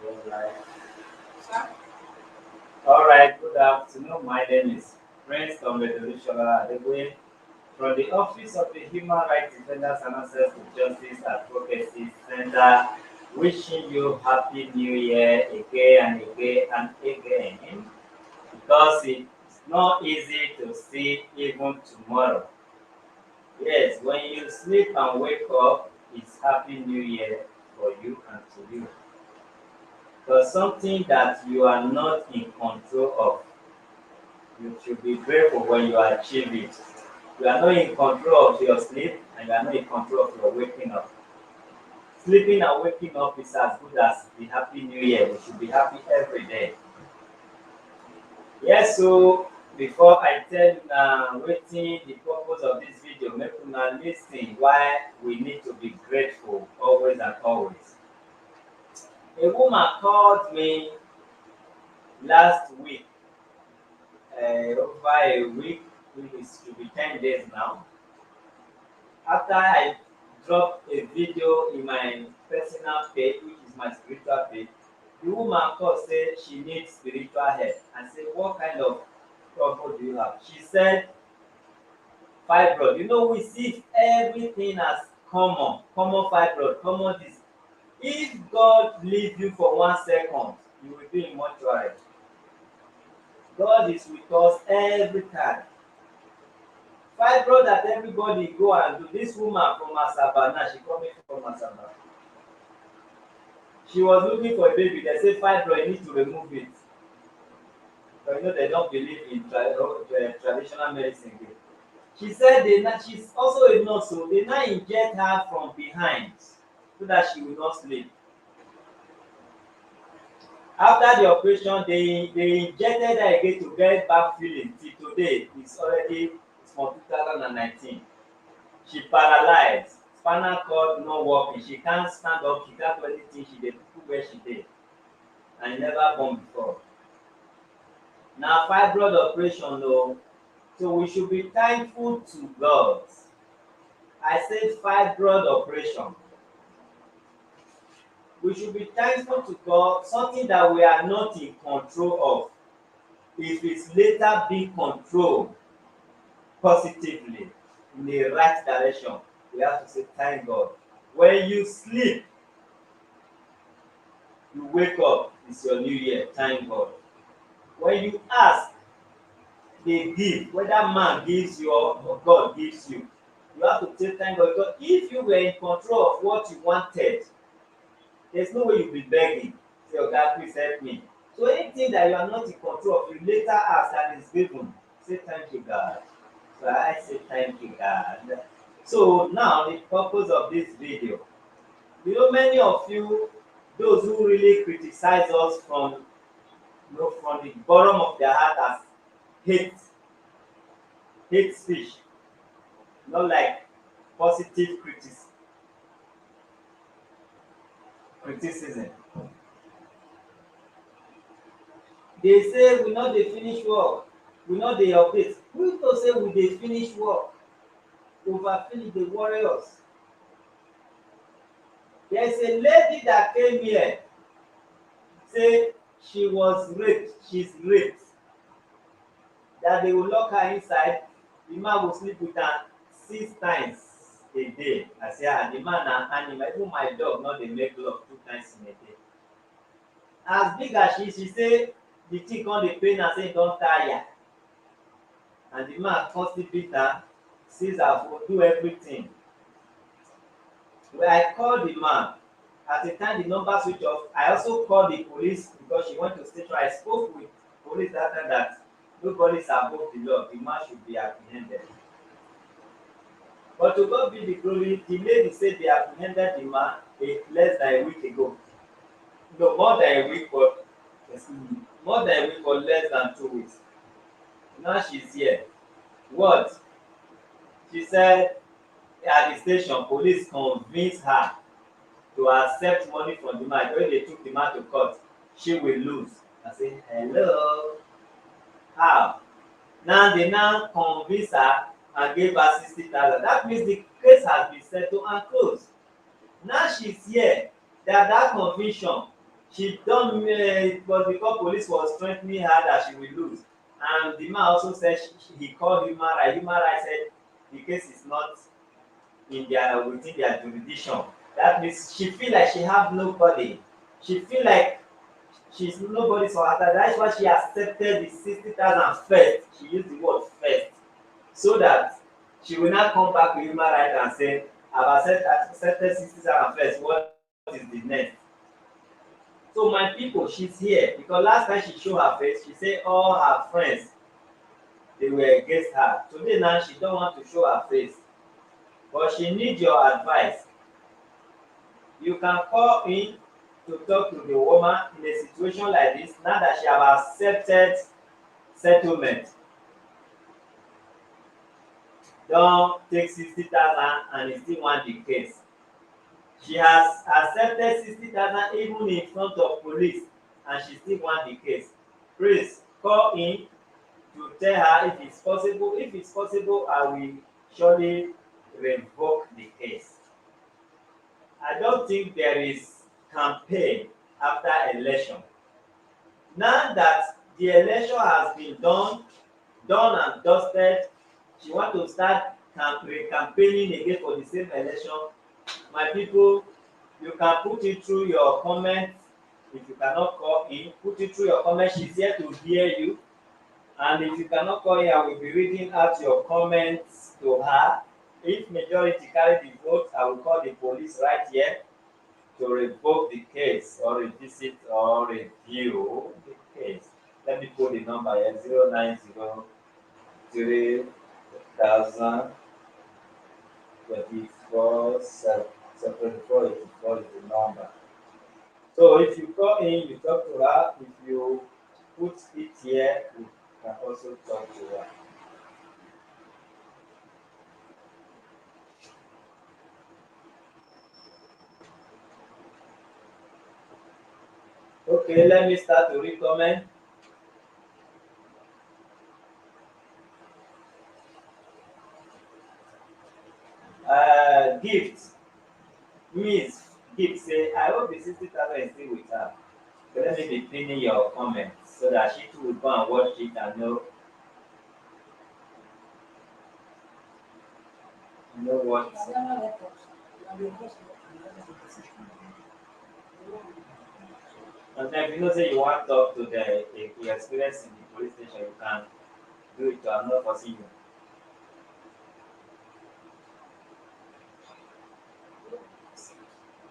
Alright. Alright, good afternoon. My name is Prince Tombedolushola Adegwe from the Office of the Human Rights Defenders and Access to Justice Advocacy Center. Wishing you Happy New Year again and again and again because it's not easy to see even tomorrow. Yes, when you sleep and wake up, it's Happy New Year for you and to you. Because something that you are not in control of, you should be grateful when you achieve it. You are not in control of your sleep and you are not in control of your waking up. Sleeping and waking up is as good as the Happy New Year. We should be happy every day. Yes, so before I tell una wetin the purpose of this video, make una lis ten why we need to be grateful always and always. A woman called me last week, over a week, it should be 10 days now, after I dropped a video in my personal page, which is my spiritual page. The woman called say she needs spiritual help. I said, what kind of trouble do you have? She said, fibroid. You know, we see everything as common fibroid, common this. If God leave you for 1 second, you will be in mortuary. God is with us every time. Fibroid that everybody go and do. This woman from Asaba now, she coming from Asaba. She was looking for a baby. They say fibroid need to remove it. But you know they don't believe in traditional medicine. She said she's also a nurse, so they now inject her from behind so that she will not sleep. After the operation, they injected her again to get back feeling. Till today, it's from 2019. She paralyzed. Spinal cord not working. She can't stand up. She can't do anything. She dey do where she did, and never born before. Now fibroid operation though, so we should be thankful to God. I said fibroid operation. We should be thankful to God, something that we are not in control of. If it's later being controlled positively in the right direction, we have to say thank God. When you sleep, you wake up, it's your new year, thank God. When you ask, they give, whether man gives you or God gives you, you have to say thank God. Because if you were in control of what you wanted, there's no way you'll be begging. Say, oh God, please help me. So anything that you are not in control of, you later ask and is given. Say thank you, God. So I say thank you, God. So now the purpose of this video. You know, many of you, those who really criticize us from, from the bottom of their heart as hate speech, not like positive criticism. They say we no dey finish work, we no dey update. Who to say we dey finish work? Overfinish dey worry us. There is a lady that came here, say she was raped, she's raped, that they will lock her inside, the man will sleep with her 6 times a day. I say, the man na animal, even my dog no dey make love 2 times in a day. As big as she say the thing come dey pain her, say e don tire, and the man come still beat her, seize her phone, do everything. When I call the man, at the time the number switch off, I also called the police because she went to station. I spoke with police that time that nobody is above the law, the man should be apprehended. But to God be the glory, the lady said they apprehended the man less than a week ago. No, more than a week, but less than 2 weeks. Now she's here. What? She said at the station, police convinced her to accept money from the man. When they took the man to court, she will lose. I say, hello? How? Now they now convince her and gave her 60,000. That means the case has been settled and closed. Now she's here. That conviction, She done it was because police was threatening her that she will lose. And the man also said he called human rights. Human rights said the case is not in their within their jurisdiction. That means she feel like she have nobody. She feel like she's nobody for her. That's why she accepted the 60,000 first. She used the word first, so that she will not come back to human rights and say, I've accepted 60,000 first. What is the next? So my people, she's here because last time she show her face, she said all her friends they were against her. Today now she don't want to show her face, but she need your advice. You can call in to talk to the woman in a situation like this. Now that she have accepted settlement, don take 60,000 and e still want the case. She has accepted 60,000 even in front of police and she still want the case. Please call in to tell her if it's possible. If it's possible, I will surely revoke the case. I don't think there is campaign after election. Now that the election has been done and dusted, she want to start campaigning again for the same election. My people, you can put it through your comments. If you cannot call in, put it through your comments. She's here to hear you. And if you cannot call in, I will be reading out your comments to her. If majority carry the vote, I will call the police right here to revoke the case or revisit or review the case. Let me put the number here 0903000 24 7484 is the number. So if you call in, you talk to her. If you put it here, you can also talk to her. Okay, let me start to recommend. Gift. Miss Gift say, I hope the 60,000 is still with her. So let me be pinning your comments so that she too will go and watch it and know what. And then if you know say you want to talk to the experience in the police station, you can do it. I'm not forcing you.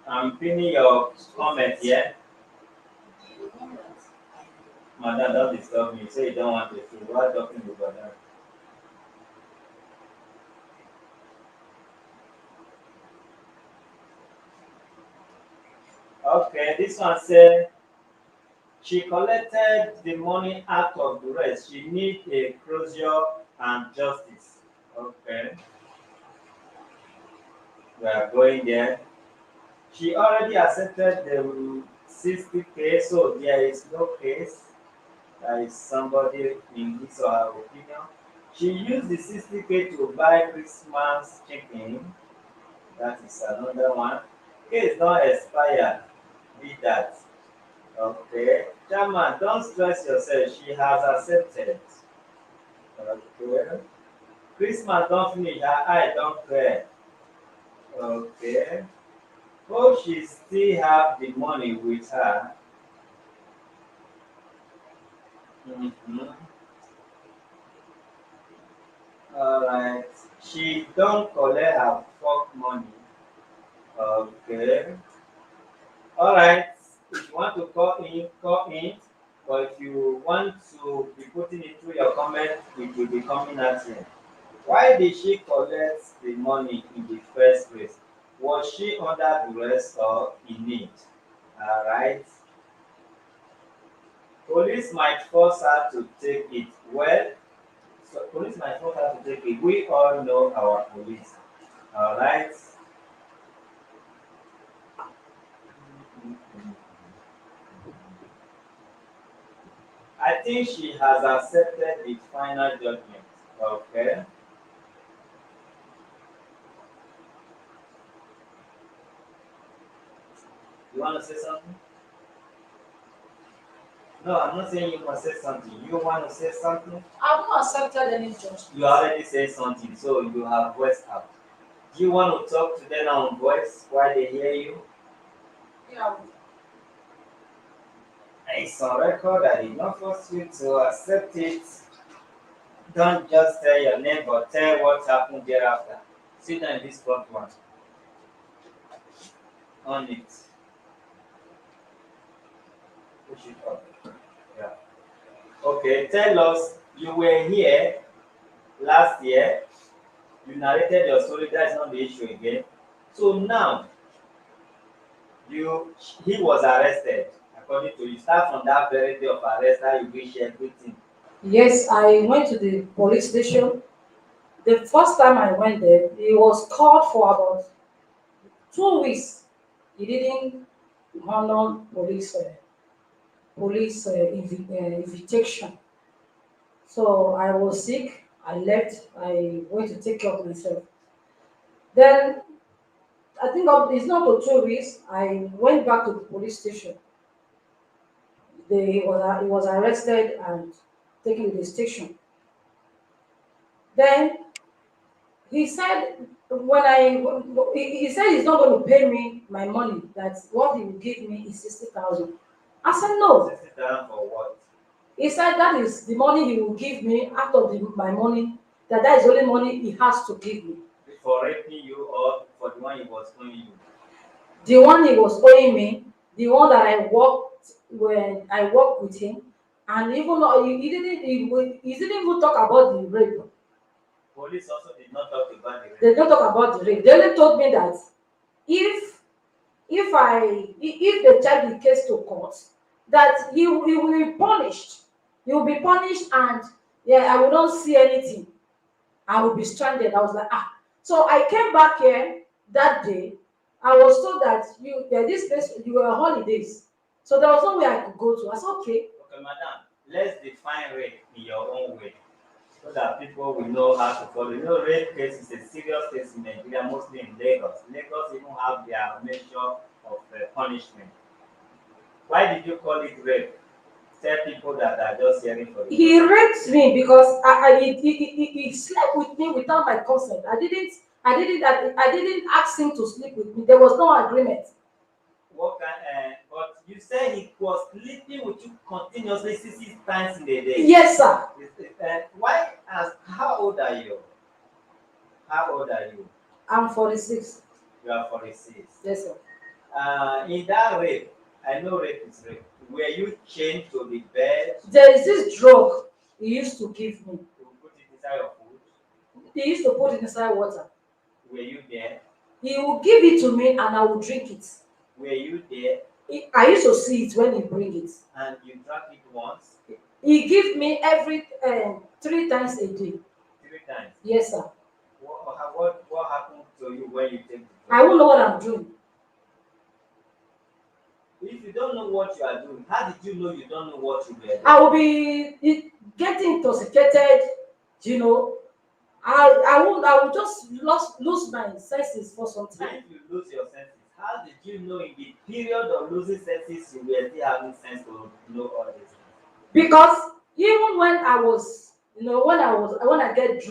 I'm pinning your comment here. Madam, don't disturb me. Say you don't want to see. Why talking to Madam? Okay, this one say she collected the money out of duress. She need a closure and justice. Okay, we are going there. She already accepted the 60K, so there is no case. There is somebody in his or her opinion. She used the 60K to buy Christmas chicken. That is another one. Case not expired. Be that. Okay. Chairman, don't stress yourself. She has accepted. Okay. Christmas don't finish. Her eye don't clear. Okay. Oh, she still have the money with her. Mm-hmm. Alright. She don't collect her fuck money. Okay. Alright. If you want to call in, call in. But if you want to be putting it through your comment, it will be coming at you. Why did she collect the money in the first place? Was she under duress or in need? Alright. Police might force her to take it. Well, so police might force her to take it. We all know our police. Alright. I think she has accepted the final judgment. Okay. You want to say something? No, I'm not saying you must say something. You want to say something? I've not accepted any judgment. You already said something, so you have voice out. Do you want to talk to them on voice while they hear you? Yeah. It's on record. I did not force you to accept it. Don't just tell your name, but tell what happened thereafter. Sit down in this front one. On it. Push it up. Yeah. Okay, tell us you were here last year. You narrated your story. That's not the issue again. So now you he was arrested. According to you, start from that very day of arrest, how you wish everything. Yes, I went to the police station. The first time I went there, he was called for about 2 weeks. He didn't honor police invitation. So I was sick. I left. I went to take care of myself. Then I think it's not for 2 weeks. I went back to the police station. He was arrested and taken to the station. Then he said he said he's not going to pay me my money. That what he will give me is 60,000. I said no. 60,000 for what? He said that is the money he will give me out of my money. That is the only money he has to give me. For raping you or for the one he was owing you? The one he was owing me, the one that I worked when I worked with him, and even though he didn't even talk about the rape. Police also did not talk about the They rape. don't talk about the rape. They only told me that if if they take the case to court, that he will be punished. He will be punished, and yeah, I will not see anything. I will be stranded. I was like, ah. So I came back here that day. I was told that this place you were on holidays, so there was no way I could go to. I said, okay. Okay, madam, let's define rape in your own way so that people will know how to follow. You know, rape case is a serious case in Nigeria, mostly in Lagos. Lagos even have their measure of punishment. Why did you call it rape? Tell people that are just hearing for the He first time. raped me because he slept with me without my consent. I didn't ask him to sleep with me. There was no agreement. What kind? But you said he was sleeping with you continuously 6 times in a day. Yes, sir. Why? How old are you? How old are you? I'm 46. You are 46. Yes, sir. In that rape, I know rape is rape. Were you chained to the bed? There is this drug he used to give me. You put it inside your food? He used to put it inside water. Were you there? He will give it to me and I will drink it. Were you there? I used to see it when he bring it. And you drank it once? He give me every 3 times a day. 3 times? Yes, sir. What happened to you when you take the I drug? won't know what I'm doing. If you don't know what you are doing, how did you know you don't know what you were doing? I will be getting intoxicated, you know. I will just lose my senses for some time. If you lose your senses, how did you know in the period of losing senses you were still having sense to know all this? Because even when when I get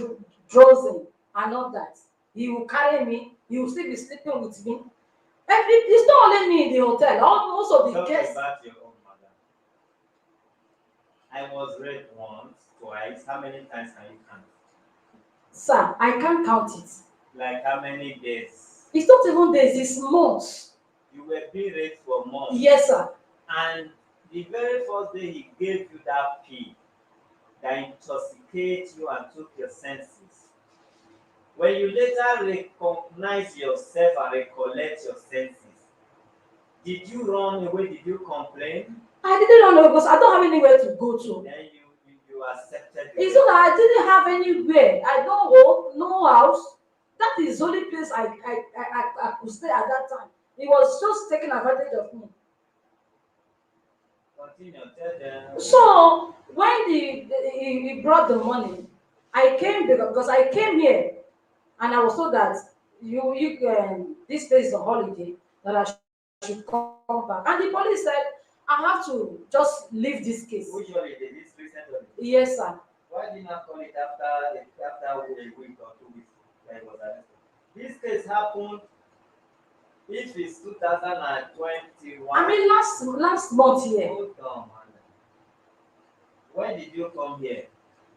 drowsy and all that, he will carry me. He will still be sleeping with me. It's not only me in the hotel. Most of the Talk guests. about your own mother. I was raped once, twice. How many times can you count? Sir, I can't count it. Like how many days? It's not even days, it's months. You were being raped for months. Yes, sir. And the very first day he gave you that pill that intoxicates you and took your senses. When you later recognize yourself and recollect your senses, did you run away? Did you complain? I didn't run away because I don't have anywhere to go to. Then you accepted It's it. not that I didn't have anywhere. I don't home, no house. That is the only place I could stay at that time. He was just taking advantage of me. Continue, tell them. So when he brought the money, I came because I came here and I was told that this place is a holiday that I should come back. And the police said I have to just leave this case. Which holiday? This recent holiday? Yes, sir. Why did you not call it after a week or 2 weeks that he was arrested? This case happened if it's 2021. I mean, last month here, Hold on, man. When did you come here?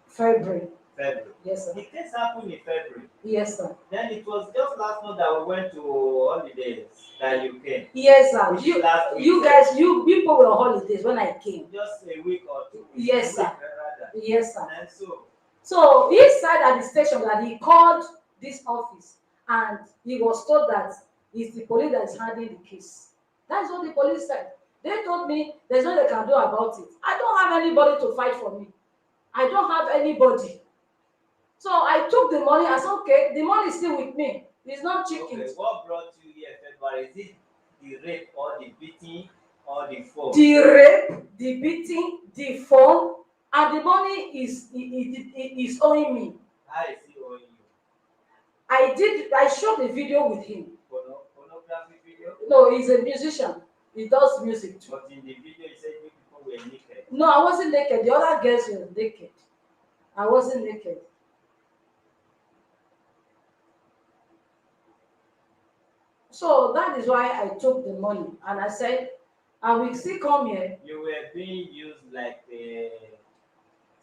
February. February. Yes, sir. The case happened in February. Yes, sir. Then it was just last month that we went to holidays that you came. Yes, sir. Which is last week. You guys, you people were on holidays when I came. Just a week or 2 weeks. Yes, sir. Rather. Yes, sir. And So he said at the station that he called this office and he was told that it's the police that is handling the case. That's what the police said. They told me there's nothing they can do about it. I don't have anybody to fight for me. I don't have anybody. So I took the money. I said, okay, the money is still with me. It's not chicken. okay, what brought you here February? Is it the rape or the beating or the phone? The rape, the beating, the phone, and the money is owing me. How is he owing you? I shot the video with him. Pornography video? No, he's a musician. He does music too. But in the video you said you people were naked. No, I wasn't naked. The other girls were naked. I wasn't naked. So that is why I took the money and I said, I will still come here. You were being used like a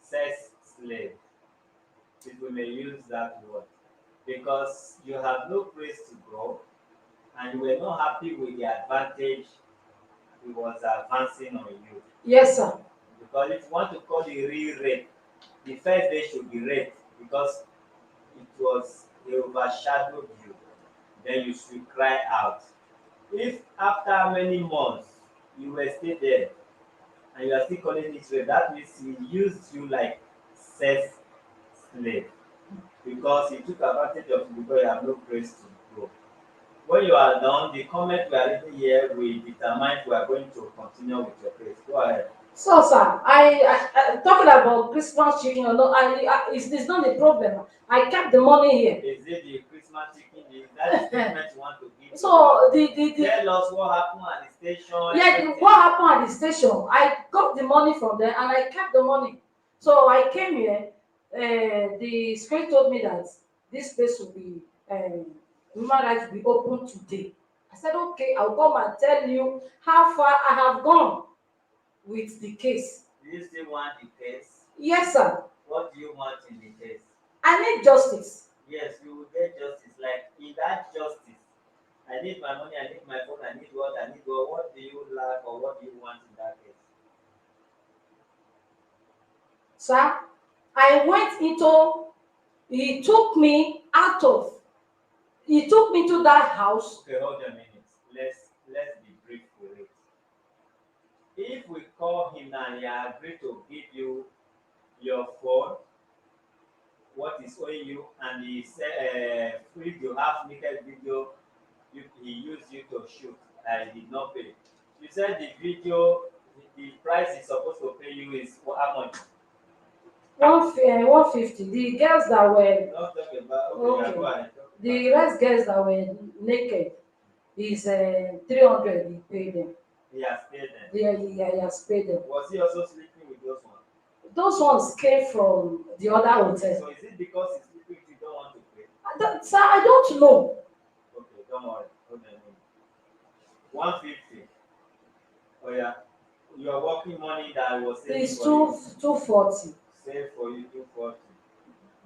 sex slave. People may use that word. Because you have no place to go and you were not happy with the advantage it was advancing on you. Yes, sir. Because if you want to call it real rape, the first day should be rape because it overshadowed you. Then you should cry out. If after many months you were still there and you are still calling it rape, that means he used you like sex slave because he took advantage of you because you have no place to go. When you are done, the comment we are reading here will determine if we are going to continue with your case. Go ahead. So, sir, I talking about Christmas chicken or not, it's not a problem. I kept the money here. Is it the Christmas chicken? Is that the statement you want to give? So tell us what happened at the station. Yeah, what happened at the station? I got the money from there and I kept the money. So I came here. The secretary told me that this place will be human rights will be open today. I said, okay, I'll come and tell you how far I have gone with the case. Do you still want the case? Yes, sir. What do you want in the case? I need justice. Yes, you will get justice. Like in that justice, I need my money, I need my phone, I need what, I need what. What do you lack or what do you want in that case? Sir, I went into, he took me to that house. Okay, hold a minute. Let's be brief with it. If we call him and he agreed to give you your phone, what is owing you, and he said if you have naked video, he used you to shoot and he did not pay. You said the video, the price he's supposed to pay you is how much? 150. The girls that were Not talking about okay. Go ahead. the rest girls that were naked is 300. He paid them. He has paid them. Yeah, he has paid them. Was he also sleeping with those ones? Those ones came from the other hotel. So is it because he's sleeping with you don't want to pay? Sir, I don't know. Okay, don't worry. Hold on a minute. 150. Oh yeah. Your working money that I was saving It's for you. 240. Save for you 240.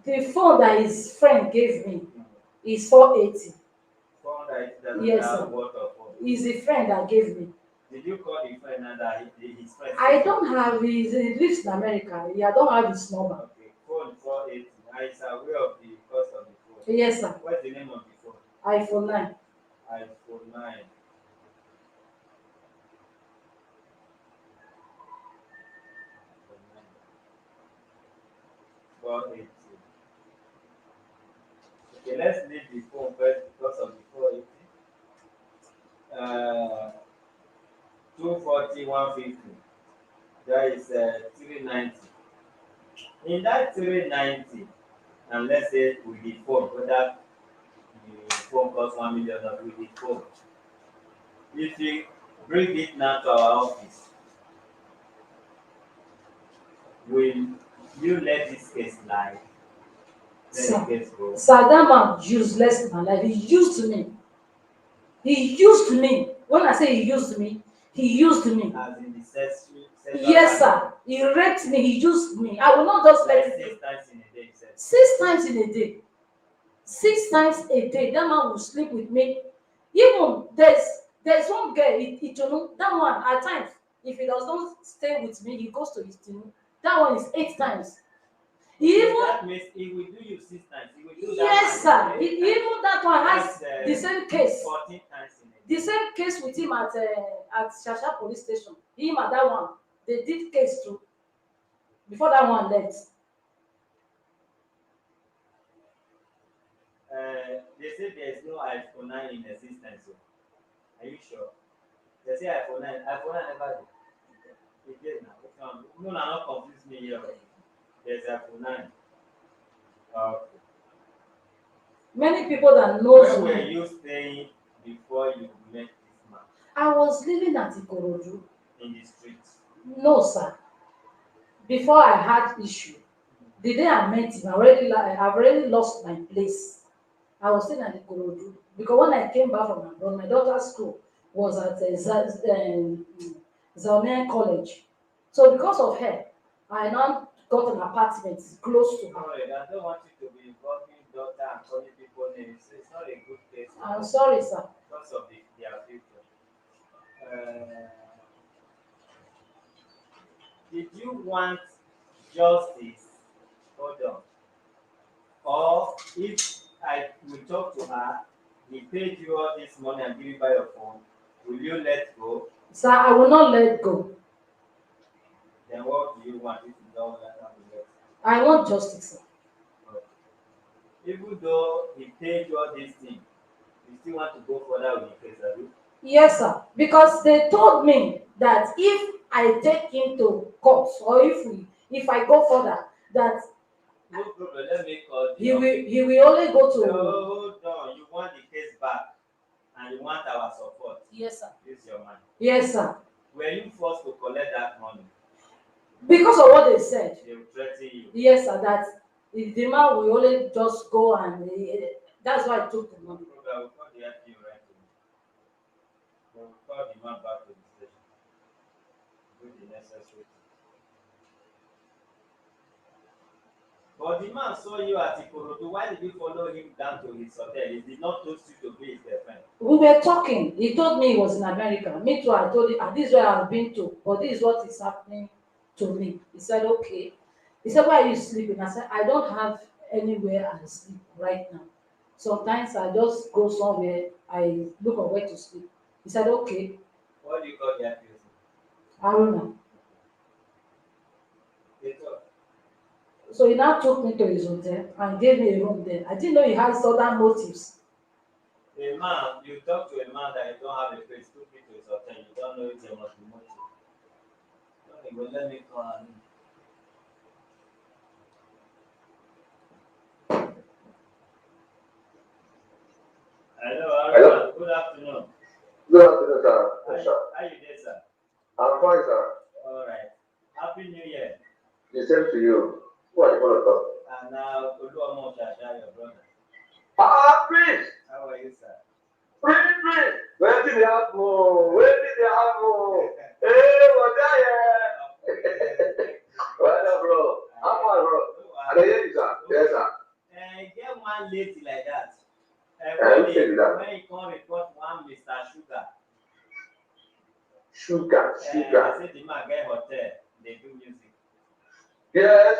The phone that his friend gave me is 480. 480. Yes, sir. Worth of phone. It's the friend that gave me. Did you call the friend and that his friend? I don't have his. He lives in America. I don't have his number. Okay, phone 480. I is aware of the cost of the phone. Yes, sir. What's the name of the phone? iPhone 9. iPhone 9. $480. Okay, let's leave the phone first because of the 480. 240, 150. That is 390. In that 390, and let's say with the phone, whether the phone costs 1 million or with the phone, if you bring it now to our office, Will you let this case lie? Let the Sir, case go. sir, that man useless my life. He used me. He used me. When I say he used me, he used me. As in the sexual Yes, part. sir. He raped me. He used me. I will not just let Like it six go. times in a day, you said. 6 times in a day. 6 times a day. That man will sleep with me. Even there's one girl, that one at times, if he does not stay with me, he goes to his team. That one is 8 times. He Okay, even that means he will do you 6 times. He will do that yes, man sir. eight times. Even that one has That's the same case. 14 times in a The day. same case with him at Shasha police station. Him and that one, they did case too before that one left. They say there is no iPhone 9 in existence. So. Are you sure? They say iPhone 9. iPhone 9 never did. It did now. Which one? No, not confuse me here. There's iPhone 9. Okay. Many people that Where knows were me. you staying before you met this man? I was living at Ikorodu. In the streets. No, sir. Before I had issue, the day I met him, I've already lost my place. I was staying at Ikorodu because when I came back from abroad, my daughter's school was at Zalman College. So because of her, I now got an apartment close to her. Sorry, I don't want you to be involving daughter and calling people names. It's not a good case I'm sorry, sir. because of their future. Uh, did you want justice? Hold on. Or if I will talk to her, he paid you all this money and give you by your phone, will you let go? Sir, I will not let go. Then what do you want if you don't let her let I want justice, sir. go? Even though he paid you all these things, you still want to go further with the case, have you? Yes, sir. Because they told me that if I take him to court or if I go further, that No problem, let me call the he will only go No, to. hold on. You want the case back and you want our support. Yes, sir. Use your money. Yes, sir. Were you forced to collect that money? Because of what they said. They will threaten you. Yes, sir. That the man will only just go and that's why I took the No money. problem, I will call the FP right away. We will call the man back to the station. Do the necessary. But the man saw you at Ikorodu. Why did you follow him down to his hotel? He did not toast you to be his girlfriend. We were talking. He told me he was in America. Me too. I told him, this is where I've been to, but this is what is happening to me. He said, okay. He said, where are you sleeping? I said, I don't have anywhere I sleep right now. Sometimes I just go somewhere, I look for where to sleep. He said, okay, What do you call the FP? I don't know. They talk. So he now took me to his hotel and gave me a room there. I didn't know he has other motives. A man, you talk to a man that you don't have a place, took you to his hotel, you don't know if there must be motive. Don't even let me call him. Hello, Hello? Aruna. Good afternoon. Good afternoon, sir. Yes, sir. How you doing, sir? I'm fine, sir. All right. Happy New Year. The same to you. Who are you going to talk? And now, Oluomo Shasha, your brother. Prince! How are you, sir? Prince! Where did they have more? Where did they have more? Hey, what's that? Well done, bro. How far, bro? I can hear you, sir. Yes, sir. Get one lady like that. Who said that? When you come report one Mr. Sugar, Sugar. they say the man get hotel, they do music. Yes.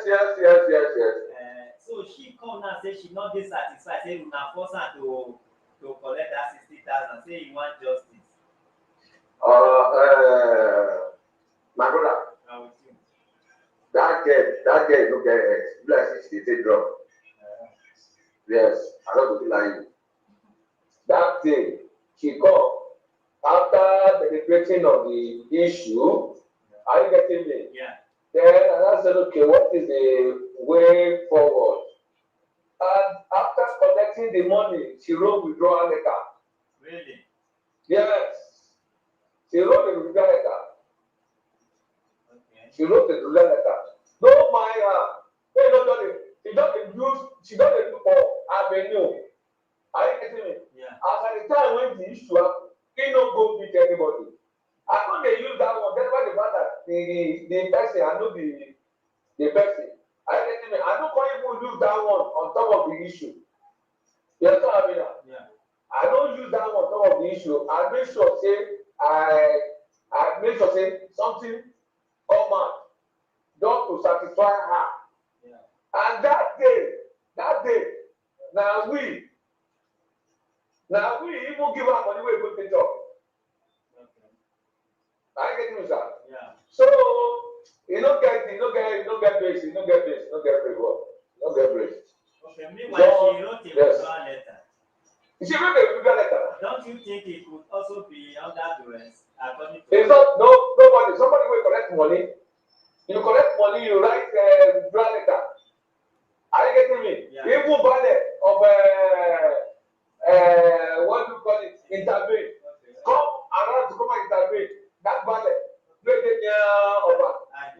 So she come now say she not dey satisfied, say una force her to collect that 60,000, say you want justice. My brother, Now with you. that girl no get head. You like she dey take drug. Yes, I don't go lie you. That thing, she come after deliberating of the issue. Are you getting me? Yeah. Then I said, okay, what is the way forward? And after collecting the money, she wrote withdrawal letter. Really? Yes, she wrote a withdrawal letter. Okay. She wrote a withdrawal letter. No mind her. They don't do it. She don't do for avenue. Are you getting me? Yeah. As at the time when the issue happen, he no go meet anybody. I know they use that one. That's why the fact that the person, I know the person. Are you getting me? I don't even use that one on top of the issue. You understand what I mean? Yeah. I don't use that one on top of the issue. I make sure say I make sure say something come out just to satisfy her. Yeah. And that day, now we even give her money wey go take talk. Okay. Are you getting me, sir? Yeah. So you no get base, you no get base. Okay, meanwhile, she wrote a withdrawal letter. She wrote a withdrawal letter. Don't you think it could also be under duress, according to It's not nobody. Somebody will collect money. You collect money, you write withdrawal letter. Are you getting me? Yeah. Even ballet of what do you call it? Intervene. Okay. Come around to come and intervene. That ballet. No dey near over.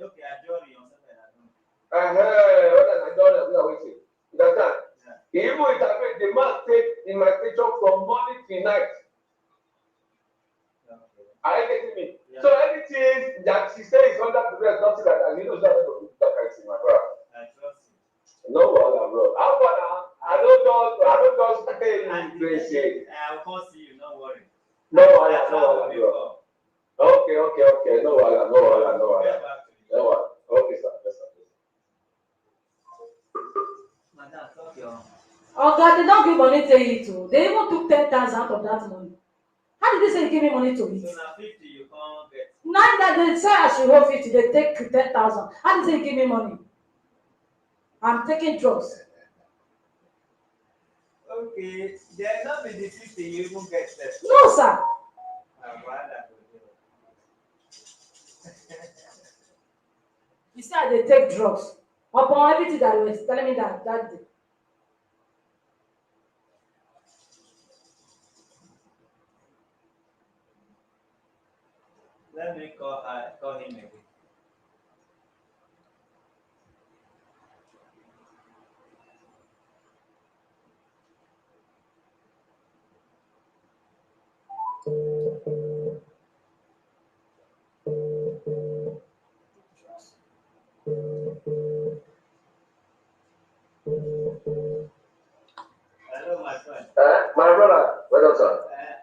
Okay, I join you on something I don't. What I done? We are waiting. You understand? Yeah. Even intervene, the man take invitation from morning till night. Okay. Are you getting me? Yeah. So anything that she says is under duress, nothing like that. You know, she's not going to do that kind of thing, my brother. I trust you. No wahala, bro. How far now? I don't just stay in place. I'll call you, no worry. No wahala, bro. Before. Okay. No wahala. Get back to you. No wahala. Okay, sir. Yes, sir. Madam, talk your own. Oga, they don't give money to eat too. They even took 10,000 out of that money. How did they say give me money to eat? So now 50 you can't get. Now that they say I should hold 50, they take 10,000. How did they give me money? I'm taking drugs. Okay, there not be the 50 you even get that. No, sir. You said they take drugs. Upon everything that they were telling me that day. Let me call him again. Hello, my friend. My brother, well done, sir.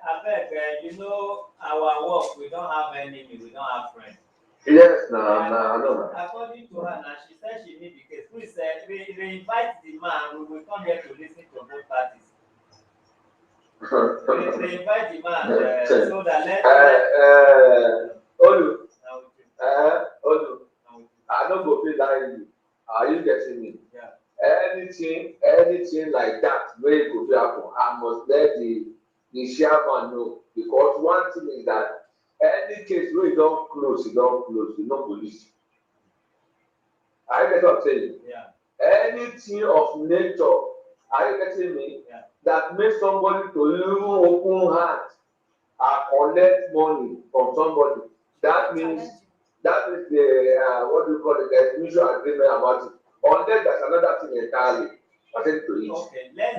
I beg, you know, our work, we don't have enemy, we don't have friends. Yes, I know. According to her, now she said she need the case. Please, we invite the man. We will come here to listen to both parties. we invite the man so that Olu, I don't go feel like you. Are you getting me? Yeah. Anything like that, where it could happen, I must let the chairman know. Because one thing is that any case where you don't close, you know police. I get what I'm saying. Yeah. Anything of nature, are you getting me? Yeah. That makes somebody to even open heart and collect money from somebody. That means the what do you call it? The mutual agreement about it. Unless there's another thing entirely. Pertaining to it. Okay. Let's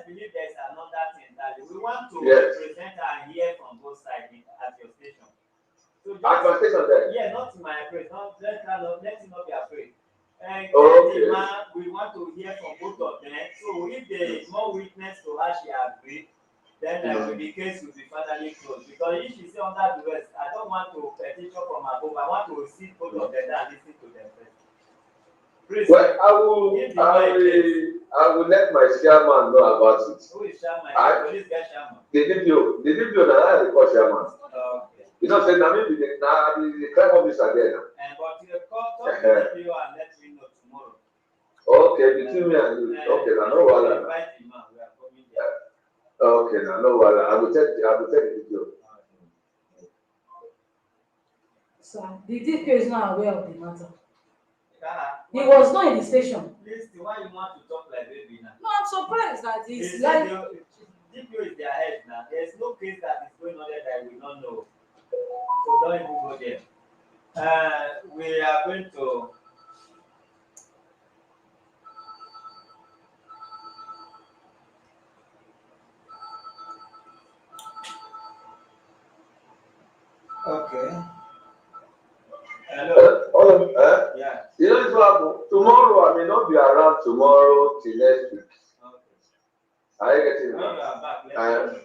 believe there's another thing entirely. We want to represent and hear from both sides at your station. So at my station there. Yeah, not in my praise. Let him not be afraid. And okay. Man, we want to hear from both of them. So if there is more witness to her, she agreed, then the case will be finally closed. Because if she say under duress, I don't want to petition from above. I want to see both of them and listen to them first. Please, well, I will let my chairman know about it. Who is chairman? Police get chairman. The DPO na I dey call chairman. Okay. You know, say na me be the crime officer there now. But you talk to the DPO and let me know tomorrow. Okay, between me and you. Okay, na no wahala. Invite the man. We are coming there. Okay, na no wahala. I will tell the DPO. Sir, the DPO is not aware of the matter. He was not in the station. Listen, why you want to talk like baby now? No, I'm surprised that he's like DPO is their head now. There's no case that is going on there that we don't know. So don't even go there. We are going to Okay. Hello. All of Yeah. you know what happen? Tomorrow I may not be around tomorrow till next week. Okay. Are you getting When you now? are back, let me know.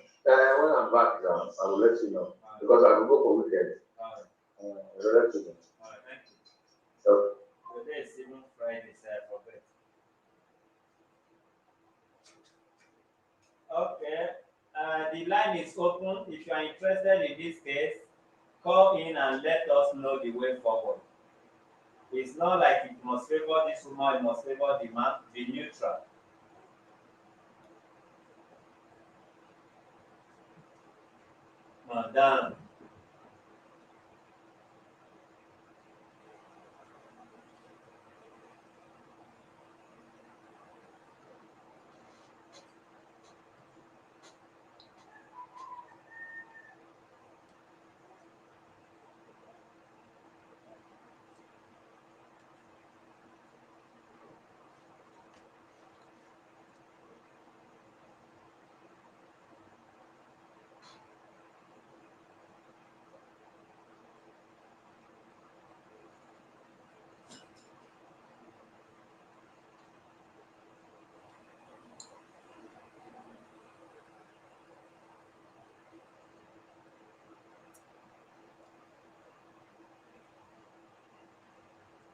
When I'm back now, I will let you know Alright. because I will go for weekend. Alright. I will let you know. Alright. Thank you. So, Today is even Friday, so I forget. Okay. The line is open. If you are interested in this case, call in and let us know the way forward. It's not like it must favor this woman, it must favor the man, be neutral. Madam.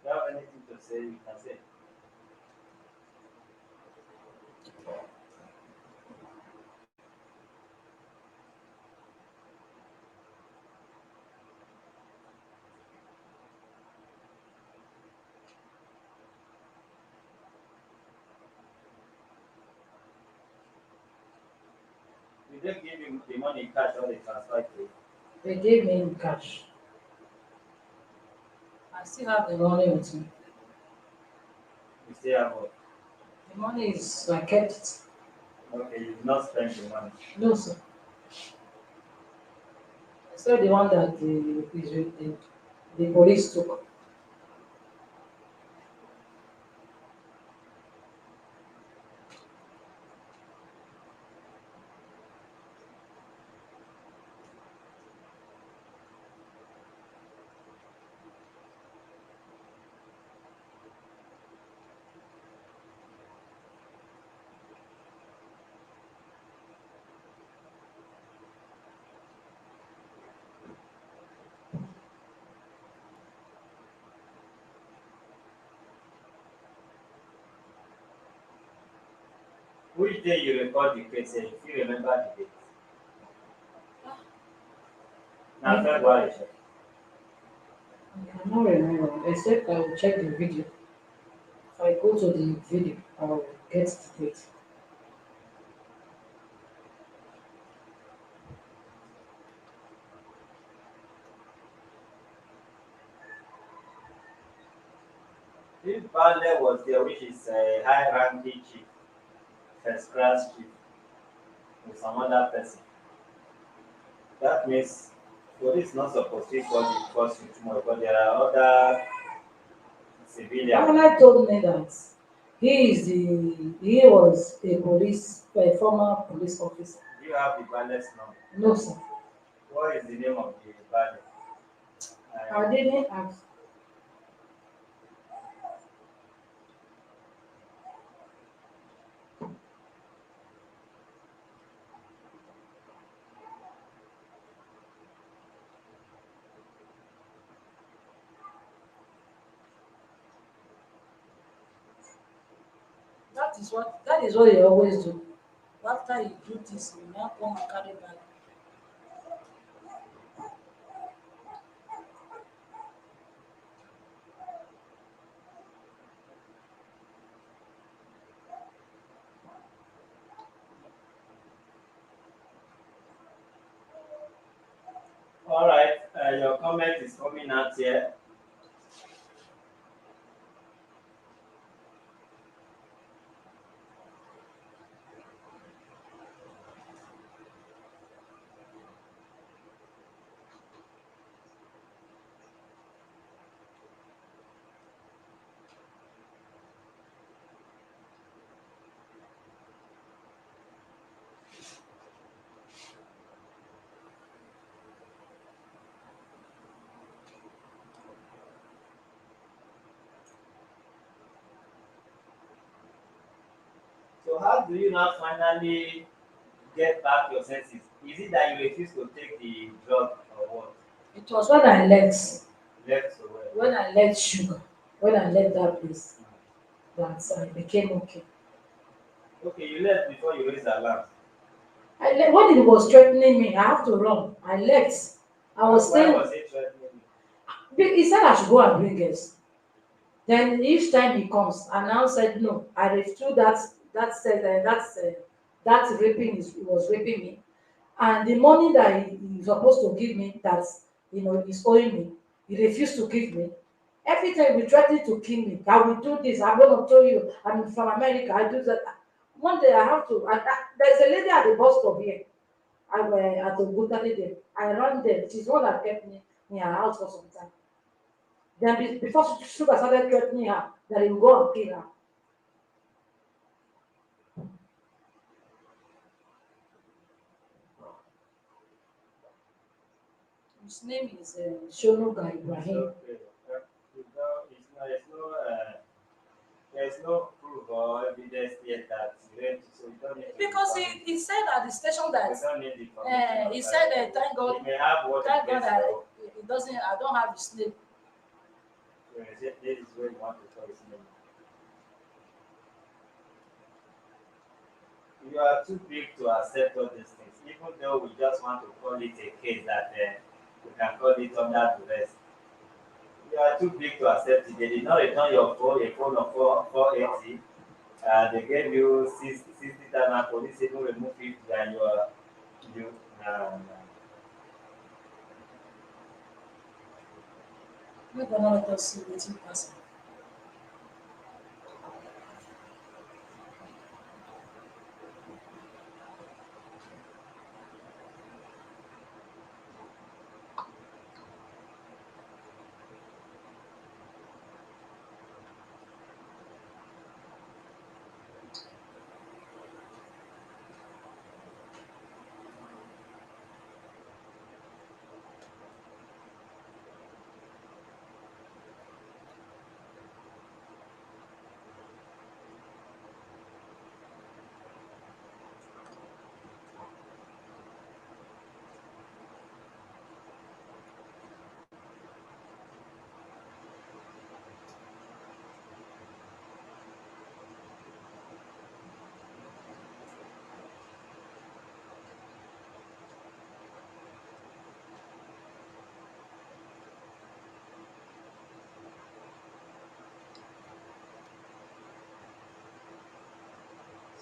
If you have anything to say, you can say. Did they give him the money cash or they transfer it to you? They gave me in cash. I still have the money with me. You still have what? The money is, I kept it. Okay, you did not spend the money. No, sir. I said the one that the police took. Which day you record the case, if you remember the date? Now, I, February. Sha. I cannot remember, except I will check the video. If I go to the video, I will get the date. This Bale was there, which is a high ranking chief, first class chief, with some other person. That means police not supposed to call the force you tomorrow, but there are other civilians. Bala told me that he was a former police officer. Do you have the Bale's number? No, sir. What is the name of the Bale? I didn't ask. That is what he always do. After you do this, you now come and carry back. All right, your comment is coming out here. So how do you now finally get back your senses? Is it that you refuse to take the drug or what? It was when I left, Left so well. when I left sugar, when I left that place, that I became okay. Okay, you left before you raised alarm. When it was threatening me, I have to run. I left. I was Why staying. was it threatening you? He said I should go and bring girls. Then each time he comes, I now said no. I refused that said that raping is he was raping me, and the money that he's supposed to give me, that he's owing me, he refused to give me. Every time he threatened to kill me, I will do this. I'm gonna tell you, I'm from America. I do that. One day I have to. There's a lady at the bus stop here. I were at the Butali there. I ran there. She's the one that kept me in her house for some time. Then before Sugar started threatening her that he will go and kill her. His name is Shonuga It's Ibrahim. okay. There's no proof or evidence yet that you went to, so you don't need to Because confirm it. he said at the station that You don't need the information of he that. said thank God, You may have what thank it God gets that for. it doesn't, I don't have his name. This is where you want to call his name. You are too big to accept all these things, even though we just want to call it a case that we can call it under duress. You are too big to accept it. They did not return your phone, a phone of 480. They gave you 60,000, police even remove 50, and you. Uh, Make God not let us see wetin pass.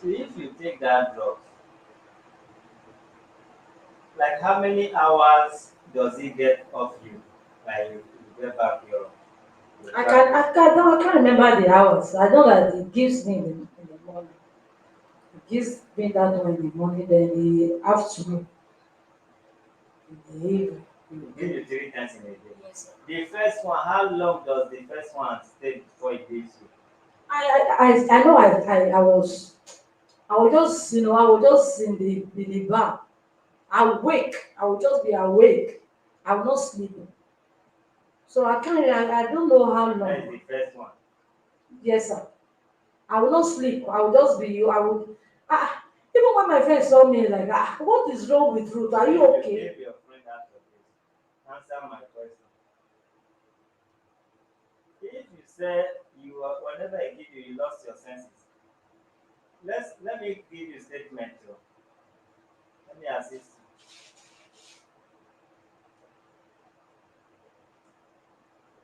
so if you take that drug, like how many hours does it get off you? Like you get back your track. I can't remember the hours. I know that it gives me in the morning. It gives me that one in the morning, then the afternoon, in the evening. It give you 3 times in a day. Yes, sir. The first one, how long does the first one stay before it gives you? I know I was just I was just in the bar awake. I will just be awake. I will not sleep. So I don't know how That is long. the first one. Yes, sir. I will not sleep. I will just be I would even when my friends saw me like what is wrong with Ruth? Are you You okay? gave your friend after this. Answer my question. If you say whenever I give you, you lost your senses. Let me give you a statement too. Let me assist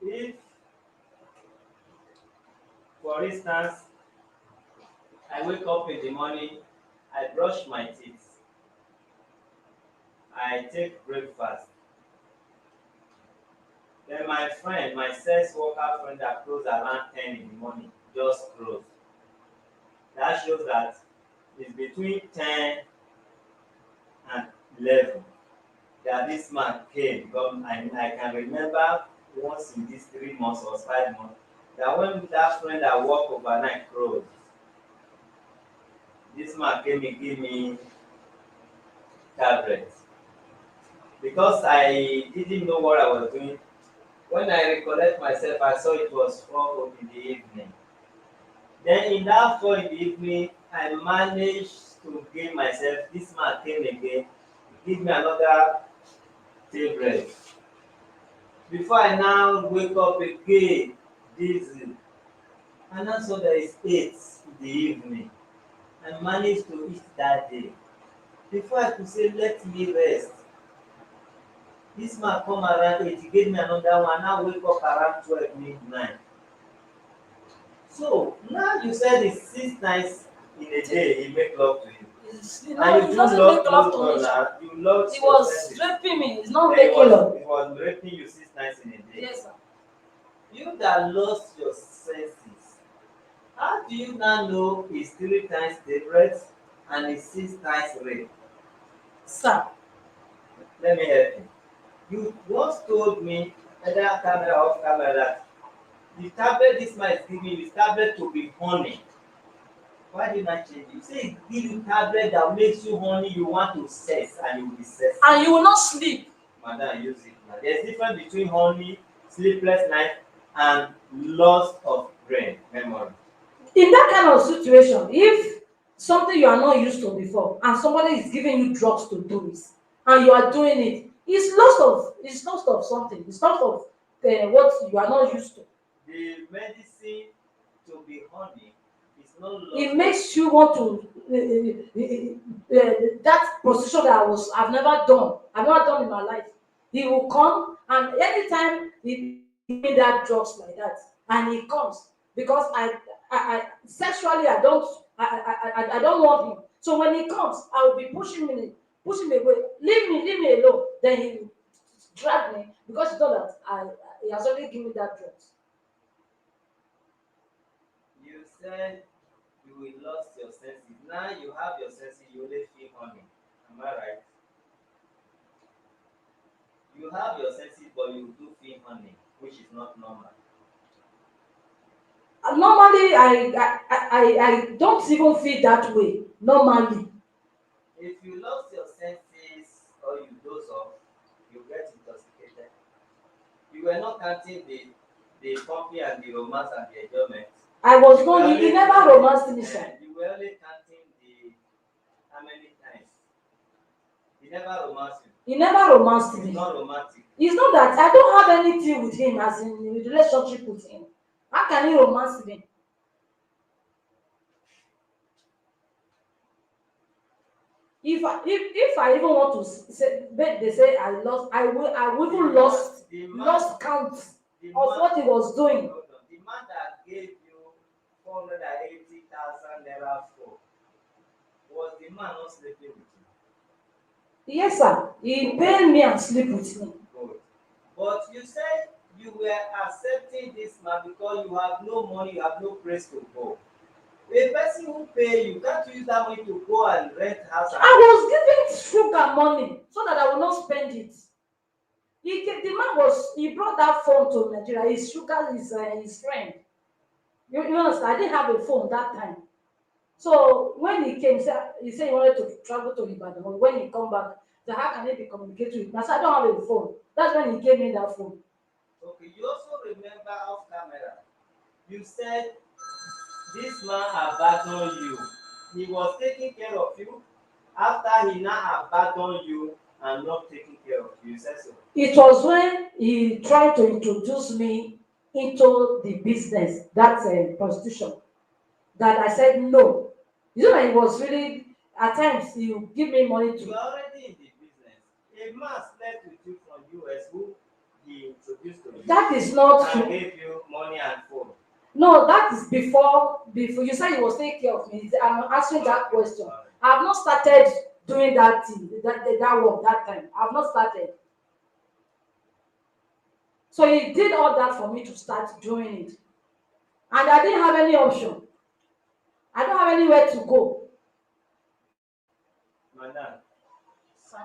you. If, for instance, I wake up in the morning, I brush my teeth, I take breakfast. Then my friend, my sex worker friend that close around 10 in the morning, just close. That shows that it's between 10 and 11 that this man came. Because I can remember once in these 3 months or 5 months that when that friend that work overnight closed, this man came and gave me tablets. Because I didn't know what I was doing, when I recollect myself, I saw it was 4 in the evening. Then in that 4 in the evening, I managed to give myself, this man came again, give me another tablet. Before I now wake up again, dizzy, and now so there is 8 in the evening. I managed to eat that day. Before I could say, let me rest, this man come around 8, he gave me another one, now wake up around 12 midnight. So now you said it's 6 times in a day he make love to you. No, And he you do doesn't make love love to me. now, you love He your was senses. raping me. He's not Then making love. he was raping you 6 times in a day. Yes, sir. You that lost your senses, how do you now know it's 3 times deliberate and it's 6 times rape? Sir. Let me help you. You once told me, either camera or off camera, that the tablet this man is giving you is tablet to be honey. Why did not change it? You say it give you tablet that makes you honey, you want to sex and you will be sex. And you will not sleep. Madam, use it now. There's difference between honey, sleepless night, and loss of brain memory. In that kind of situation, if something you are not used to before and somebody is giving you drugs to do it and you are doing it, it's lost of something. It's lost of what you are not used to. The medicine to be honey is not lost. It makes you want to that position that I've never done in my life. He will come, and anytime he give me that drugs like that, and he comes because I sexually I don't want him. So when he comes, I will be pushing me away. Leave me alone. Then he will drag me because he know that he has already given me that drugs. You said you will lost your senses. Now you have your senses, you only feel honey. Am I right? You have your senses, but you do feel honey, which is not normal. Normally I don't even feel that way normally. If you lost your senses or you doze off, you get intoxicated. You were not counting the pumping and the romance and the enjoyment. I was You were not, he only never counting, romanced me, sir. you were only counting the how many times. He never romanced you. He never romanced He's me. not romantic. It's not that I don't have anything with him as in a relationship with him. How can he romance me? If I even want to say, they say I will even lost count The of man, what he was doing. hold on, the man that gave you 480,000 naira for, was the man not sleeping with you? Yes, sir. He paid me and sleep with me. Good. But you said you were accepting this man because you have no money, you have no place to go. A person who pay you, can't use that money to go and rent house and I was giving sugar money so that I will not spend it. The man he brought that phone to Nigeria. His sugar is his friend. You understand? I didn't have a phone that time. So when he came, he said he wanted to travel to Ibadan. When he come back, he said, how can he be communicating with me? I said, I don't have a phone. That's when he gave me that phone. okay, you also remember off camera, you said this man abandoned you. He was taking care of you after he now abandoned you and not taking care of you. You said so. It was when he tried to introduce me into the business, that's prostitution, that I said no. You know, that he was really, at times, he would give me money You to. are already in the business. A man slept with you from US who he introduced to you That is not and true. gave you money and phone. No, that is before you said you was taking care of me. I'm answering that question. I have not started doing that thing, that work that time. I have not started. So he did all that for me to start doing it. And I didn't have any option. I don't have anywhere to go. Madam, Sir.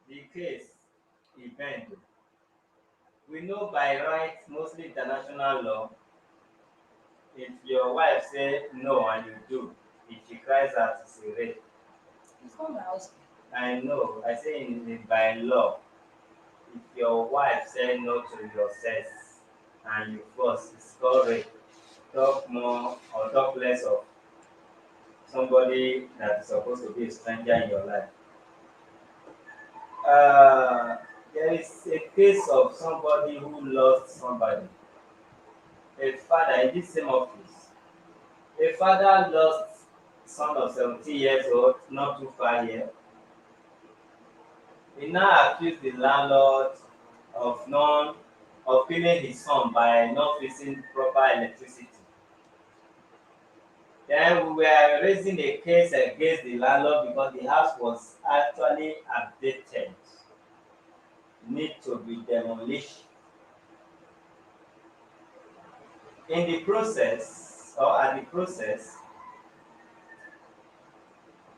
the case event, we know by right, mostly international law, if your wife say no and you do, if she cries out, it's a rape. It's not my husband. I know, I say by law, if your wife say no to your sex and you force, it's called rape. Talk more or talk less of somebody that is supposed to be a stranger in your life. Uh, there is a case of somebody who lost somebody. A father in this same office. A father lost son of 17 years old, not too far here. He now accused the landlord of non of killing his son by not fixing proper electricity. Then we were raising a case against the landlord because the house was actually outdated, need to be demolished. In the process, or at the process,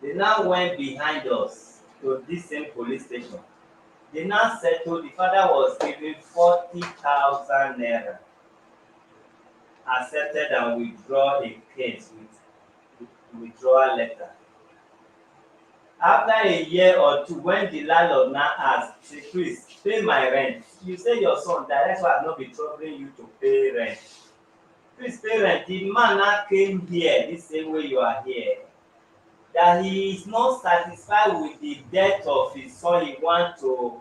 they now went behind us to this same police station. They now settled, the father was given 40,000 naira, accepted and withdraw a case with withdrawal letter. After a year or two, when the landlord now asked, say, please pay my rent. You say your son died, that's why I've not been troubling you to pay rent. Please pay rent. The man now came here the same way you are here, that he is not satisfied with the death of his son. He wants to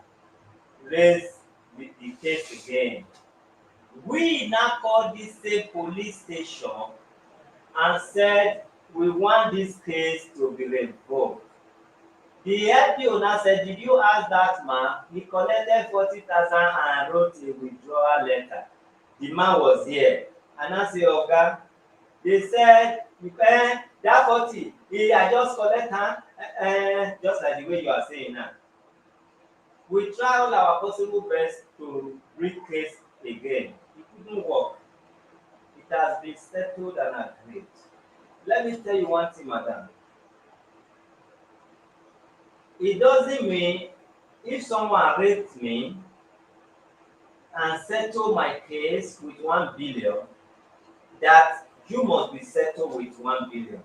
raise the case again. We now called this same police station and said we want this case to be revoked. The LPO now said, did you ask that man? He collected 40,000 and wrote a withdrawal letter. The man was here. And I say, Oga, they said, that 40, I just collect just like the way you are saying now. We try all our possible best to bring case again. It couldn't work. It has been settled and agreed. Let me tell you one thing, madam. It doesn't mean if someone raped me and settle my case with 1 billion, that you must be settled with 1 billion.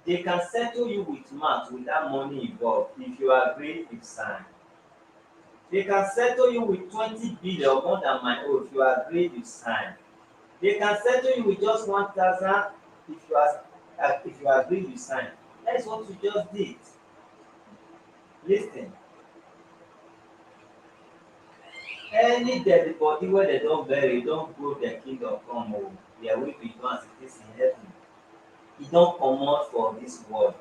They can settle you with math without money involved. If you agree, you sign. They can settle you with 20 billion more than my own. If you agree, you sign. They can settle you with just 1,000 if you agree, you sign. That's what you just did. Listen. Any dead body wey dem don bury don go their kingdom come o, their will be done as it is in heaven. E don comot for dis world.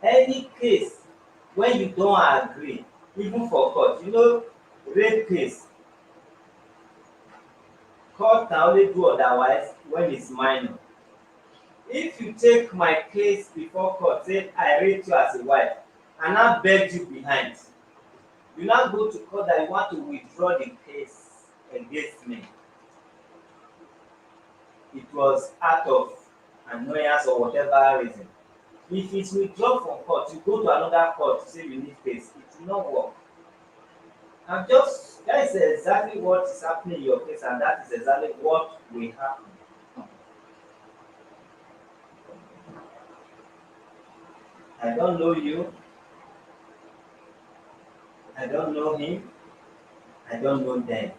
Any case wey you don agree, even for court, rape case, court can only do otherwise when it's minor. If you take my case before court, say I rape you as a wife, and I beg you behind, you now go to court that you want to withdraw the case against me. It was out of annoyance or whatever reason. If it's withdrawn from court, you go to another court to say you need case, it will not work. And that is exactly what is happening in your case, and that is exactly what will happen. I don't know you. I don't know him. I don't know them.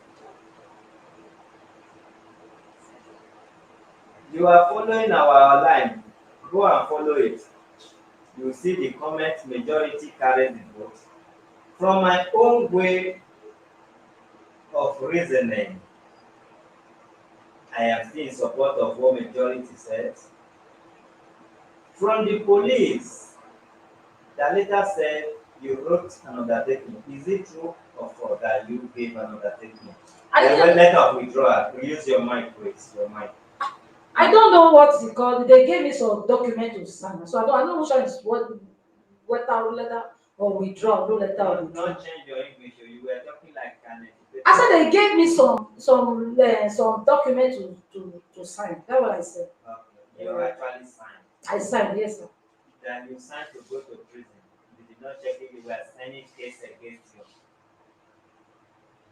You are following our line. Go and follow it. You will see the comment majority carries the vote. From my own way of reasoning, I am still in support of what majority says. From the police, that later said you wrote an undertaking. Is it true or false that you gave an undertaking? When letter of withdrawal, use your mic, please. Your mic. I don't know what it's called. They gave me some document to sign, so I don't know which one is what letter or withdraw, no letter or withdraw. Don't change your English. You were talking like an educated. I said they gave me some document to sign. That's what I said. Okay. You actually signed. I signed, yes, sir. Then you signed to go to prison. You did not check if you were signing case against you.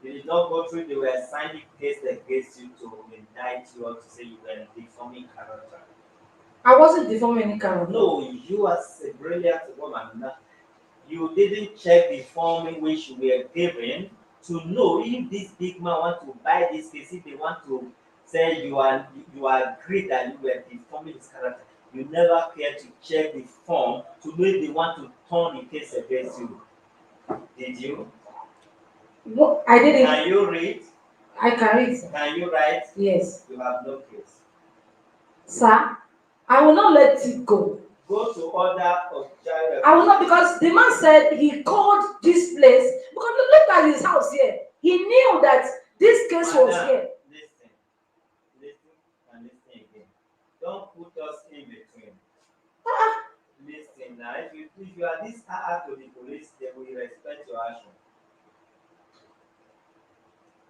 You did not go through, they were signing case against you to indict you or to say you were deforming character. I wasn't deforming any character. No, you as a brilliant woman, you didn't check the form in which you were given to know if this big man want to buy this case, if they want to say you agree that you were deforming his character. You never care to check the form to know if they want to turn the case against you. Did you? No, I didn't. Can you read? I can read. Can you write? Yes. You have no case. Sir, I will not let it go. Go to order of child. I will not, because the man said he called this place because look at his house here. He knew that this case was here. Listen, listen, and listen again. Don't put us in between. Listen now. If you are this hard to the police, they will respect your action.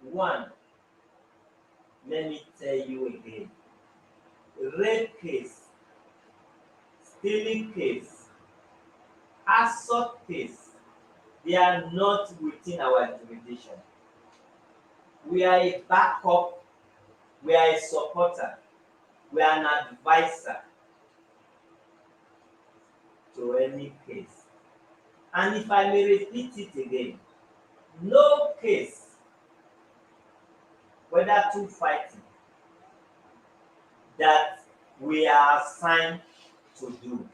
One, let me tell you again. Rape case, stealing case, assault case, they are not within our jurisdiction. We are a backup, we are a supporter, we are an advisor to any case. And if I may repeat it again, no case, whether two fighting, that we are assigned to do.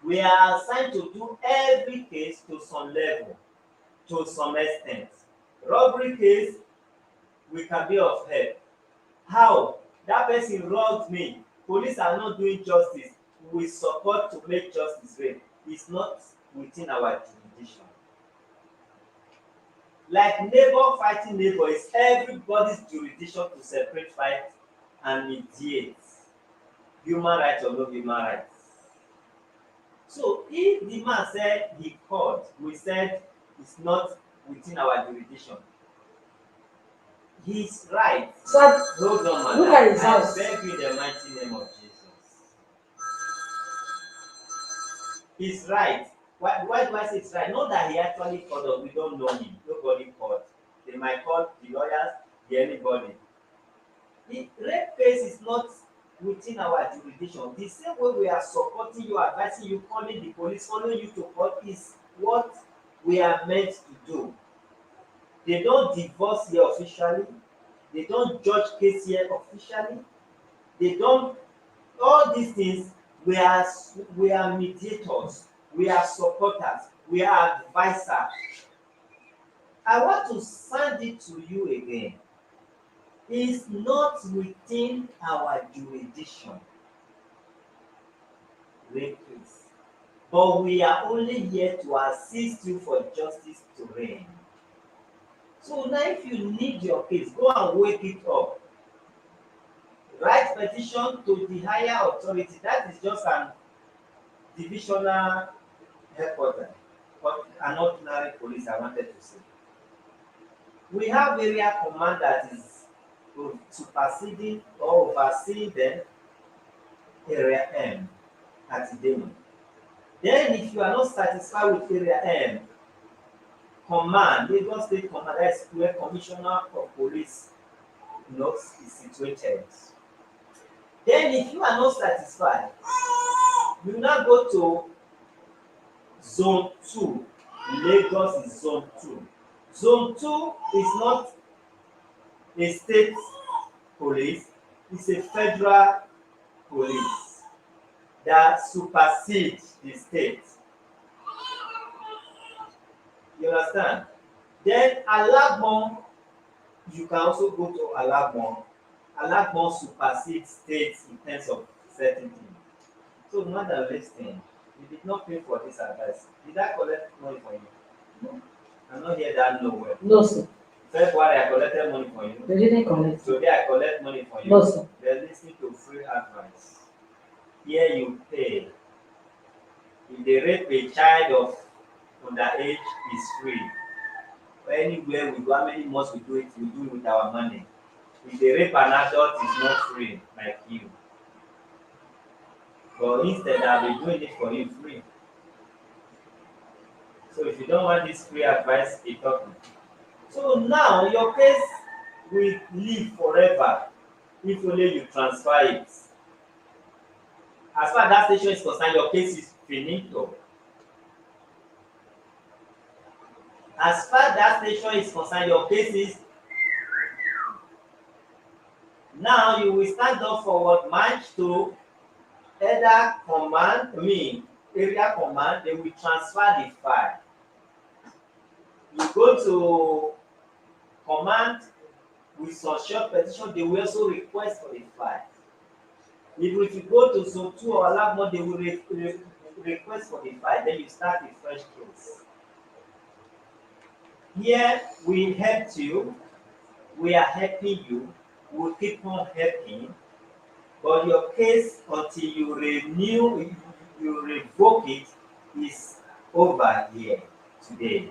We are assigned to do every case to some level, to some extent. Robbery case, we can be of help. How? That person robbed me. Police are not doing justice. We support to make justice reign. It's not within our jurisdiction. Like neighbor fighting neighbor, it's everybody's jurisdiction to separate fight and mediate. Human rights or no human rights. So if the man said he called, we said it's not within our jurisdiction. He's right. So Hold on, madam. look at his house. I beg you in the mighty name of Jesus. He's right. Why do I say it's right? Not that he actually called us. We don't know him. Nobody called. They might call the lawyers, anybody. The rape case is not within our jurisdiction. The same way we are supporting you, advising you, calling the police, following you to court is what we are meant to do. They don't divorce here officially. They don't judge case here officially. They don't. All these things, we are mediators. We are supporters. We are advisors. I want to send it to you again. It's not within our jurisdiction. Rape case. But we are only here to assist you for justice to reign. So now if you need your case, go and wake it up. Write petition to the higher authority. That is just an divisional headquarters, but an ordinary police, I wanted to say. We have area command that is superseding or overseeing them, area M at Idemo. Then if you are not satisfied with area M, command, Lagos State Command, that is where Commissioner of Police is situated. Then if you are not satisfied, you now go to Zone 2. Lagos is Zone 2. Zone 2 is not a state police, it's a federal police that supersedes the state. You understand? Then Alagbon, you can also go to Alagbon. Alagbon supersedes states in terms of certain things. So, madam, listen, you did not pay for this advice. Did I collect money for you? No. I'm not here that nowhere. No, sir. February, I collected money for you. They didn't collect. Today, I collect money for you. No, sir. They're listening to free advice. Here you pay. If they rape a child of underage, is free. Anywhere we go, how many months we do it with our money. If they rape an adult, it's not free, like you. But instead, I'll be doing it for you free. So if you don't want this free advice, keep talking. So now your case will live forever if only you transfer it. As far as that station is concerned, your case is finito. As far as that station is concerned, your case is. Now you will stand up forward, march to either command, area command, they will transfer the file. You go to command with some short petition, they will also request for the file. If you go to zone 2 or lab mode, they will request for the file, then you start a fresh case. Here we helped you, we are helping you, we'll keep on helping, but your case until you renew, you revoke it, is over here today.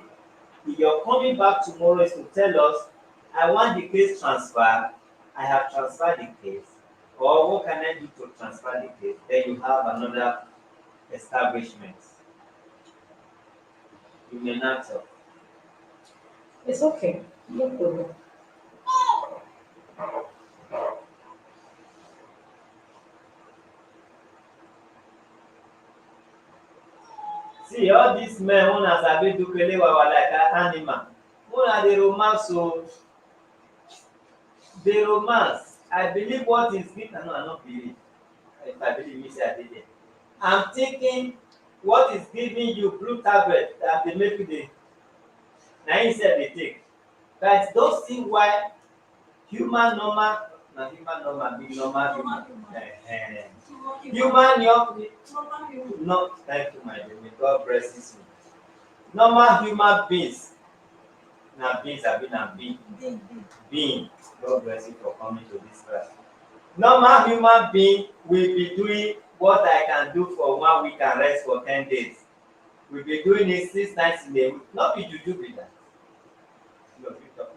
If you're coming back tomorrow is to tell us, I want the case transferred, I have transferred the case, or what can I do to transfer the case? Then you have another establishment. You may not talk. It's okay. No problem. See, all these men una sabi do kelewawa like animal. Una dey romance o. Dey romance. I believe what is given. No, I no believe. If I believe, me say I dey there. I'm thinking what is giving you blue tablet that dey make you dey. Na him sef dey take. But don't see why human normal na human normal be normal human. Human no, thank you my dear. May God bless you. Normal human beings na beings abi na being. God bless you for coming to this class. Normal human being will be doing what I can do for 1 week and rest for 10 days. We be doing it 6 times in a week. No be juju be that.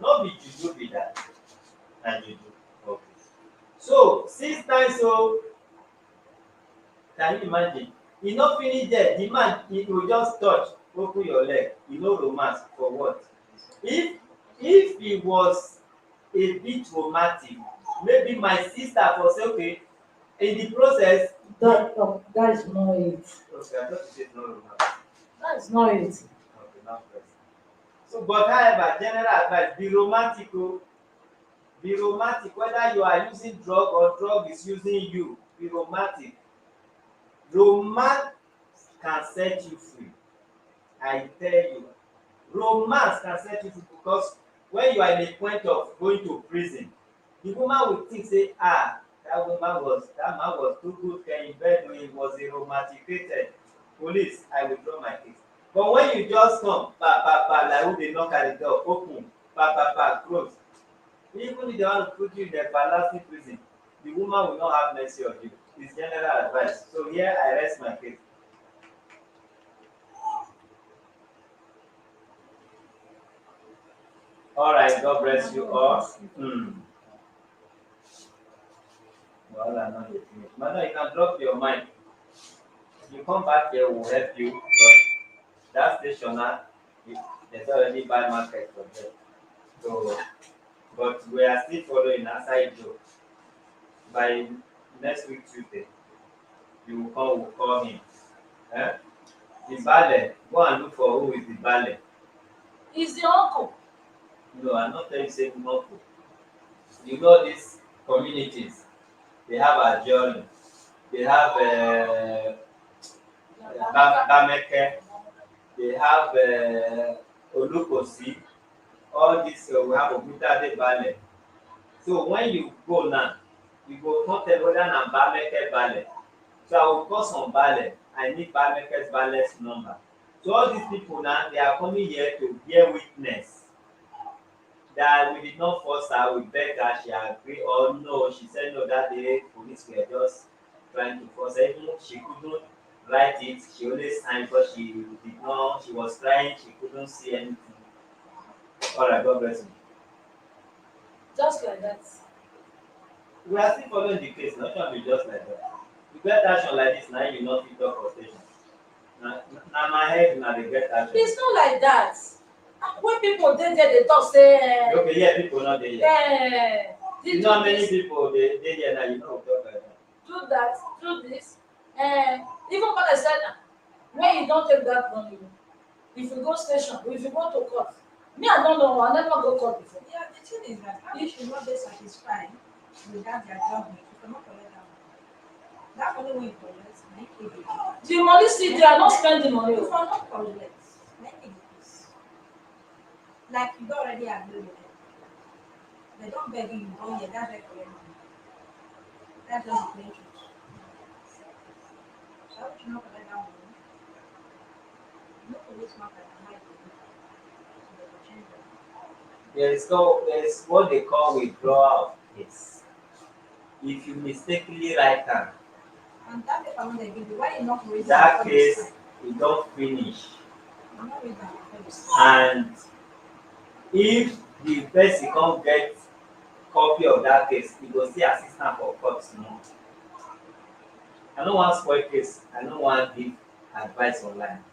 No be juju be that. Na juju. Okay. So 6 times so can you imagine? E no finish there. The man he go just touch, open your leg. You no romance for what? If he was a bit romantic, maybe my sister for say okay, in the process. That is not it. Okay, I thought you said no romance. That's not it. Okay, now first. So, but however, general advice: be romantic. Oh, be romantic. Whether you are using drug or drug is using you, be romantic. Romance can set you free. I tell you, romance can set you free because when you are in a point of going to prison, the woman will think say, that man was too good, can invent me, was a romanticated. Police, I withdraw my case. But when you just come, like who dey knock at the door, open, close. Even if they want to put you in the everlasting prison, the woman will not have mercy on you. It's general advice. So here I rest my case. All right, God bless you all. Well, I'm not yet finished. Mother, you can drop your mind. You come back here, we'll help you. But that stationer, there's already bad market for them. So, but we are still following outside joke. By next week Tuesday, you will come, we'll call him. The ballet, go and look for who is the ballet. It's the uncle. No, I'm not telling you say uncle. You know these communities, they have a journey. They have Bameke, they have Olukosi, all this we have Ogutade Ballet. So when you go now, you go come tell whether na Bameke ballet. So I will call some ballet. I need Bameke's ballet's number. So all these people now, they are coming here to bear witness that we did not force her, we begged her, she agreed, or no, she said no, that day police were just trying to force her. Even she couldn't write it, she only signed because she was crying, she couldn't see anything. All right, God bless you. Just like that. We are still following the case, not going to be just like that. You get action like this, now you not fit up for station. Now my head, now they get action. It's not like that. When people dey there, they talk say. Okay, yeah, people not there yet. You know how many this, people they there now, you know talk like that. do that, do this. Even when I said, when you don't take that money, if you go station, if you go to court, me I don't know, I never go court before. Yeah, the thing is that if you not be satisfied with that their government, you cannot collect that money. That money when you collect, make it decrease. The money still there, not spend the money. If I not collect, make it decrease. Like you don't already agree with them. They don't beg you, you don't get that's why collect money. That's just the plain truth. So how would you not collect that money? You know police market and hide the money. So they will change them. There is what they call withdrawal of case. If you mistakenly write down And that paper when they give you, why you not read that before you case, sign? you don't finish. You not read that before you sign. And if the person can't get copy of that case, you go see assistant for court tomorrow. I no wan spoil case, I no wan give advice online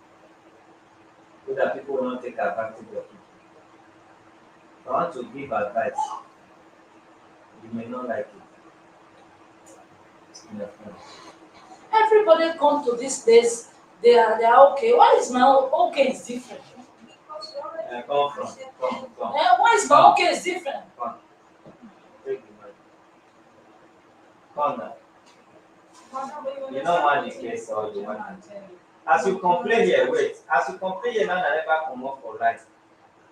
so that people will not take advantage of it. If I want to give advice, you may not like it. You understand? Everybody come to these days, they are okay. Why is my okay is different? Because you already Come from, accepted. come, Why is my okay is different? come. Take the money. Come now. You don't want the case or you want it. As you complain here, wait. As you complain here, now I never come up for right.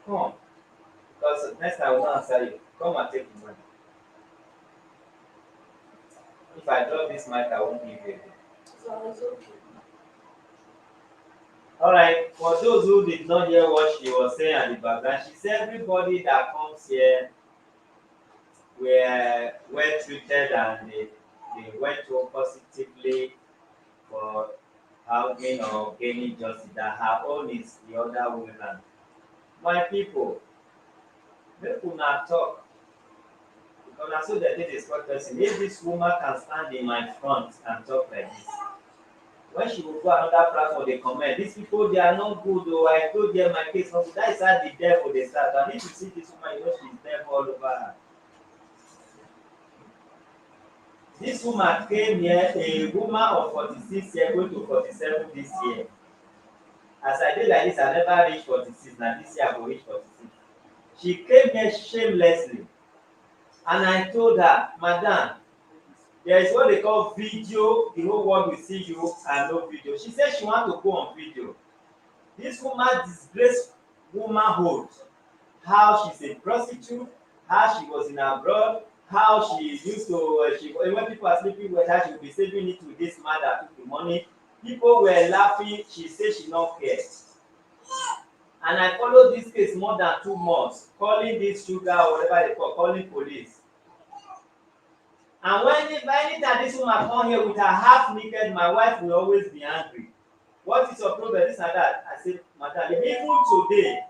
Come. Because next time I will not answer you. Come and take the money. If I drop this mic, I won't give you again. So it's okay. Alright, for those who did not hear what she was saying at the background, she said everybody that comes here were well treated and they went home positively for having or gaining justice. That her own is the other way around. My people, make una talk. Because na so they dey discuss person. If this woman can stand in my front and talk like this, when she will go another platform dey comment, these people they are not good o, I told them my case no good. That is how the devil dey start. And if you see this woman, you know she is devil all over her. This woman came here, a woman of 46 years going to 47 this year. As I dey like this, I never reach 46. Na this year I go reach 46. She came here shamelessly. And I told her, Madam, there is what they call video, the whole world will see you and no video. She said she want to go on video. This woman disgraced womanhood, how she's a prostitute, how she was in abroad, how she used to, when people are sleeping with her, she would be saving it with this man that took the money. People were laughing, she said she not care. And I followed this case more than 2 months, calling this sugar or whatever they call, calling police. And anytime this woman come here with her half naked, my wife will always be angry. What is your problem? This and that. I said, Madam, even today,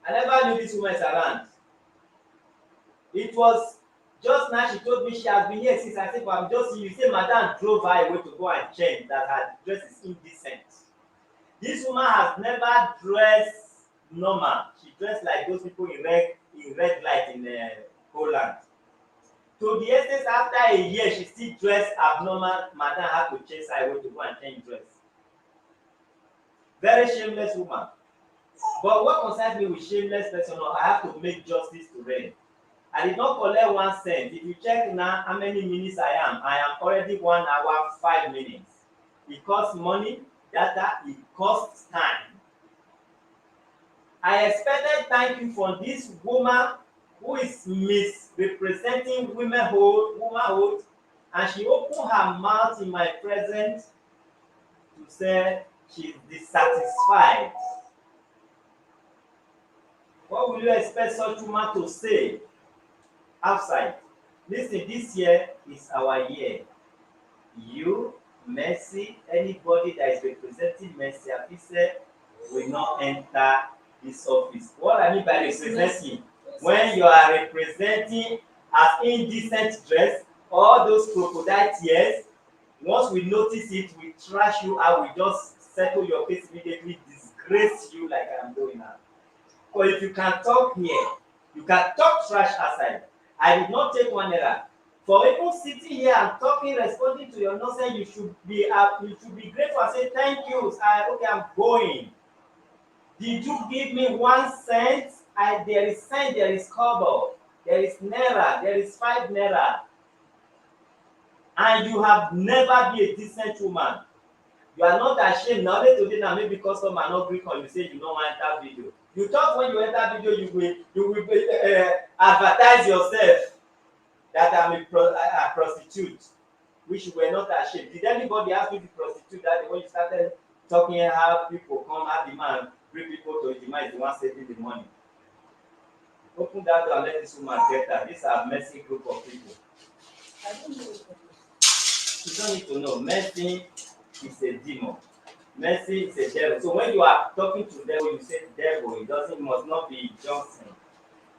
I never knew this woman is around. It was just now she told me she has been here since. I said, but I'm just you say Madam drove her away to go and change, that her dress is indecent. This woman has never dressed normal. She dressed like those people in red light in Poland. To the extent after a year, she still dressed abnormal. Madam had to chase her away to go and change dress. Very shameless woman. But what concerns me with shameless person, I have to make justice to reign. I did not collect 1 cent. If you check now how many minutes I am already 1 hour 5 minutes. It costs money, data, it costs time. I expected thank you from this woman who is misrepresenting womanhood, and she opened her mouth in my presence to say she is dissatisfied. What will you expect such woman to say outside? Listen, this year is our year. You, Mercy, anybody that is representing Mercy Afise will not enter this office. What I mean by representing, when you are representing as indecent dress, all those crocodile tears, once we notice it, we trash you out, we just settle your case immediately, disgrace you like I'm doing now. But if you can talk here, you can talk trash outside. I did not take 1 error. For people sitting here and talking, responding to your nonsense, you should be grateful and say thank you. Okay, I'm going. Did you give me 1 cent? There is cent, there is kobo, there is naira, there is 5 naira. and you have never been a decent woman, you are not ashamed na only today na maybe customer no gree come you say you no wan enter video. You talk when you enter video you will advertise yourself that I'm a prostitute, which you were not ashamed. Did anybody ask you to prostitute that day when you started talking how people come, how the man bring people to the man is the one saving the money? Open that door and let this woman get that. These are messy group of people. I don't know it. You don't need to know. Mercy is a demon. Mercy is a devil. So when you are talking to devil, you say devil. It doesn't must not be Johnson.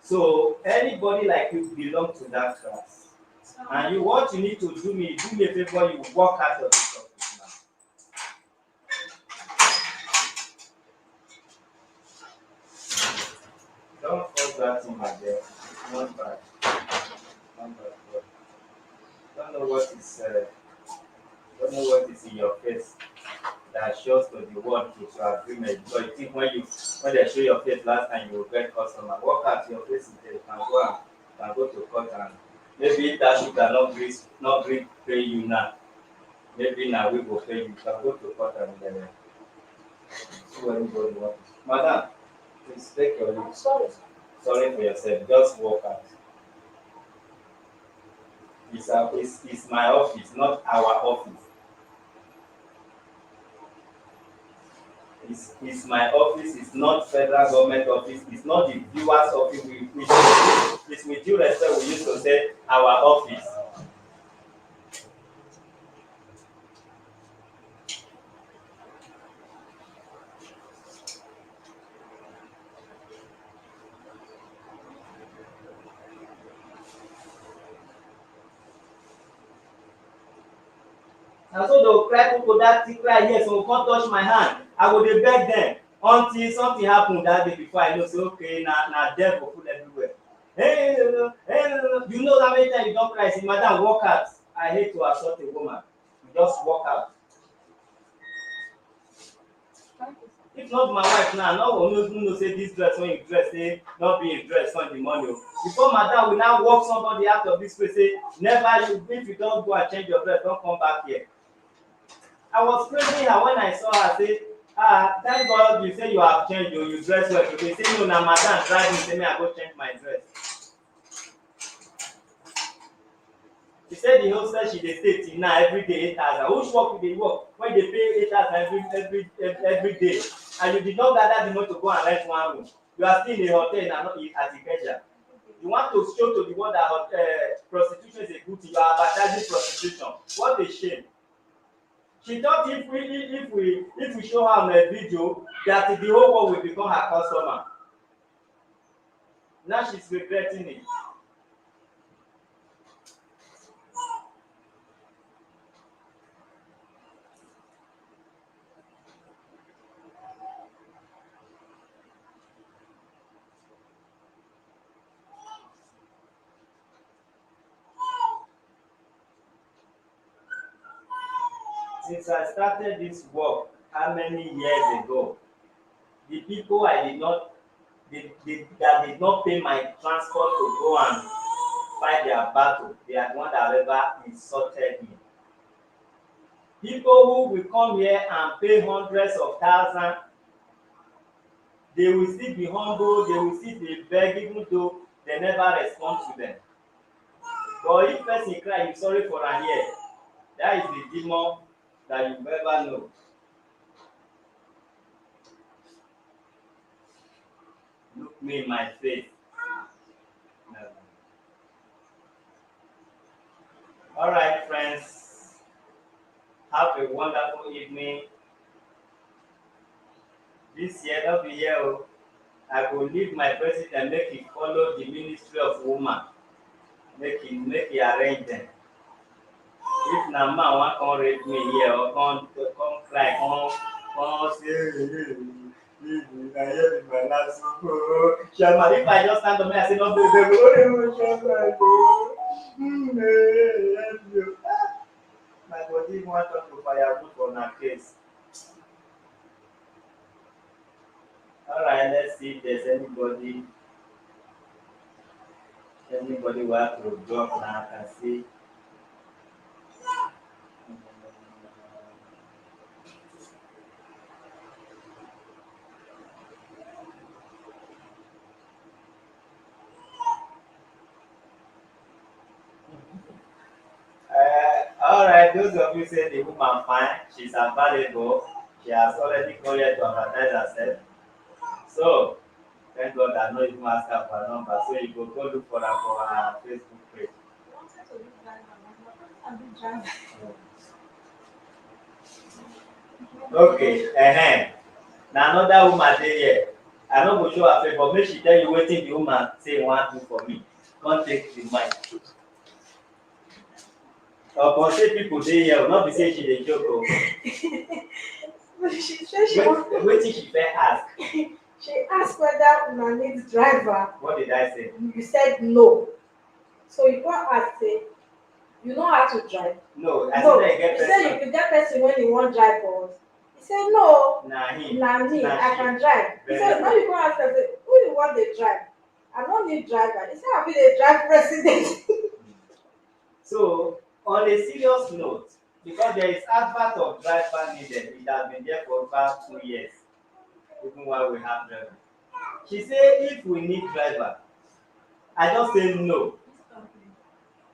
So anybody like you belong to that class. And you what you need to do me a favor, you walk out of this office now. Don't force that in my dear. It's not bad. Not bad. Don't know what is don't know what is in your face that shows to the world it's your agreement. Because you think when they show your face last time you will get customer. Work out your face until you can go to court and maybe if that should not agree pay you now. Maybe now we will pay you. You can go to court and then see what anybody wants. Madam, please take your leave. Sorry. Sorry for yourself. Just walk out. It's my office, not our office. It's my office, it's not federal government office, it's not the viewers office. It's with due respect we used to say our office. Na so they go cry people that thing cry here, so come touch my hand. I go dey beg dem until something happen that day before I know say okay na devil full everywhere. Hey, you know how many times you don cry say madam walk out. I hate to assault a woman. You just walk out. If not my wife now, no one even know say this dress when you dress say not be a dress for the money o. Before madam we now walk somebody out of this place say never you if you don go and change your dress don come back here. I was praising her when I saw her say thank God you say you have changed o you dress well today. Say no na madam drive me say make I go change my dress. She said the hostess she dey stay till now everyday 8,000. Which work you dey work when you dey pay 8,000 every day and you did not gather the money to go and rent one room? You are still in a hotel and not at Ikeja. You want to show to the world that prostitution is a good thing. You are advertising prostitution. What a shame. She thought if we show her on a video that the whole world will become her customer. Now she's regretting it. Since I started this work, how many years ago, the people I did not, that did not pay my transport to go and fight their battle, they are the one that ever insulted me. People who will come here and pay hundreds of thousands, they will still be humble, they will still be beg, even though they never respond to them. But if person cry, you sorry for an ear, that is the demon that you never know. Look me in my face. No. All right, friends. Have a wonderful evening. This year, not be here. I will leave my president, make him follow the ministry of woman. Make him arrange them. If na man wan come rape me here or come cry, come say, I hear my last Chairman, if I just stand up and I say, no, baby, my body want to firewood for my case. All right, let's see if there's anybody who have to drop now. I can see. those of you say the woman fine, she's available, she has already called here to advertise herself. So thank God I no even ask her for her number. So you go look for her for her Facebook page. I wanted to do driver, but I do driver. Okay, na another woman dey here. I no go show her face, but make she tell you wetin the woman say wan do for me. Come take the mic. Upon say people dey here, no be say she dey joke o. She said she want, Wetin she fit ask? she asked whether una need driver. What did I say? You said no. So you can't ask say, you know how to drive. No, I No, said I get you said person. you get person when you want drive for us. He said no. Na him. Na me, Na I she. can drive. He Very said, now good. you go ask her, say, who you want to drive? I don't need driver. He said, I be the drive president. So on a serious note, because there is advert of driver needed, it has been there for over 2 years, even while we have driver. She say if we need driver, I just say no.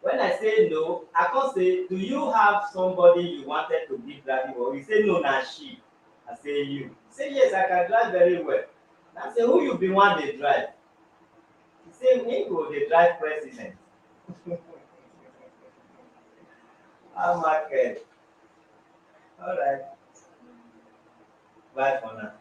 When I say no, I can't say, do you have somebody you wanted to give driving for? You say no, na she. I say you. Say yes, I can drive very well. I say who you be one dey drive? He say me go dey drive president. I'm okay. All right. Bye for now.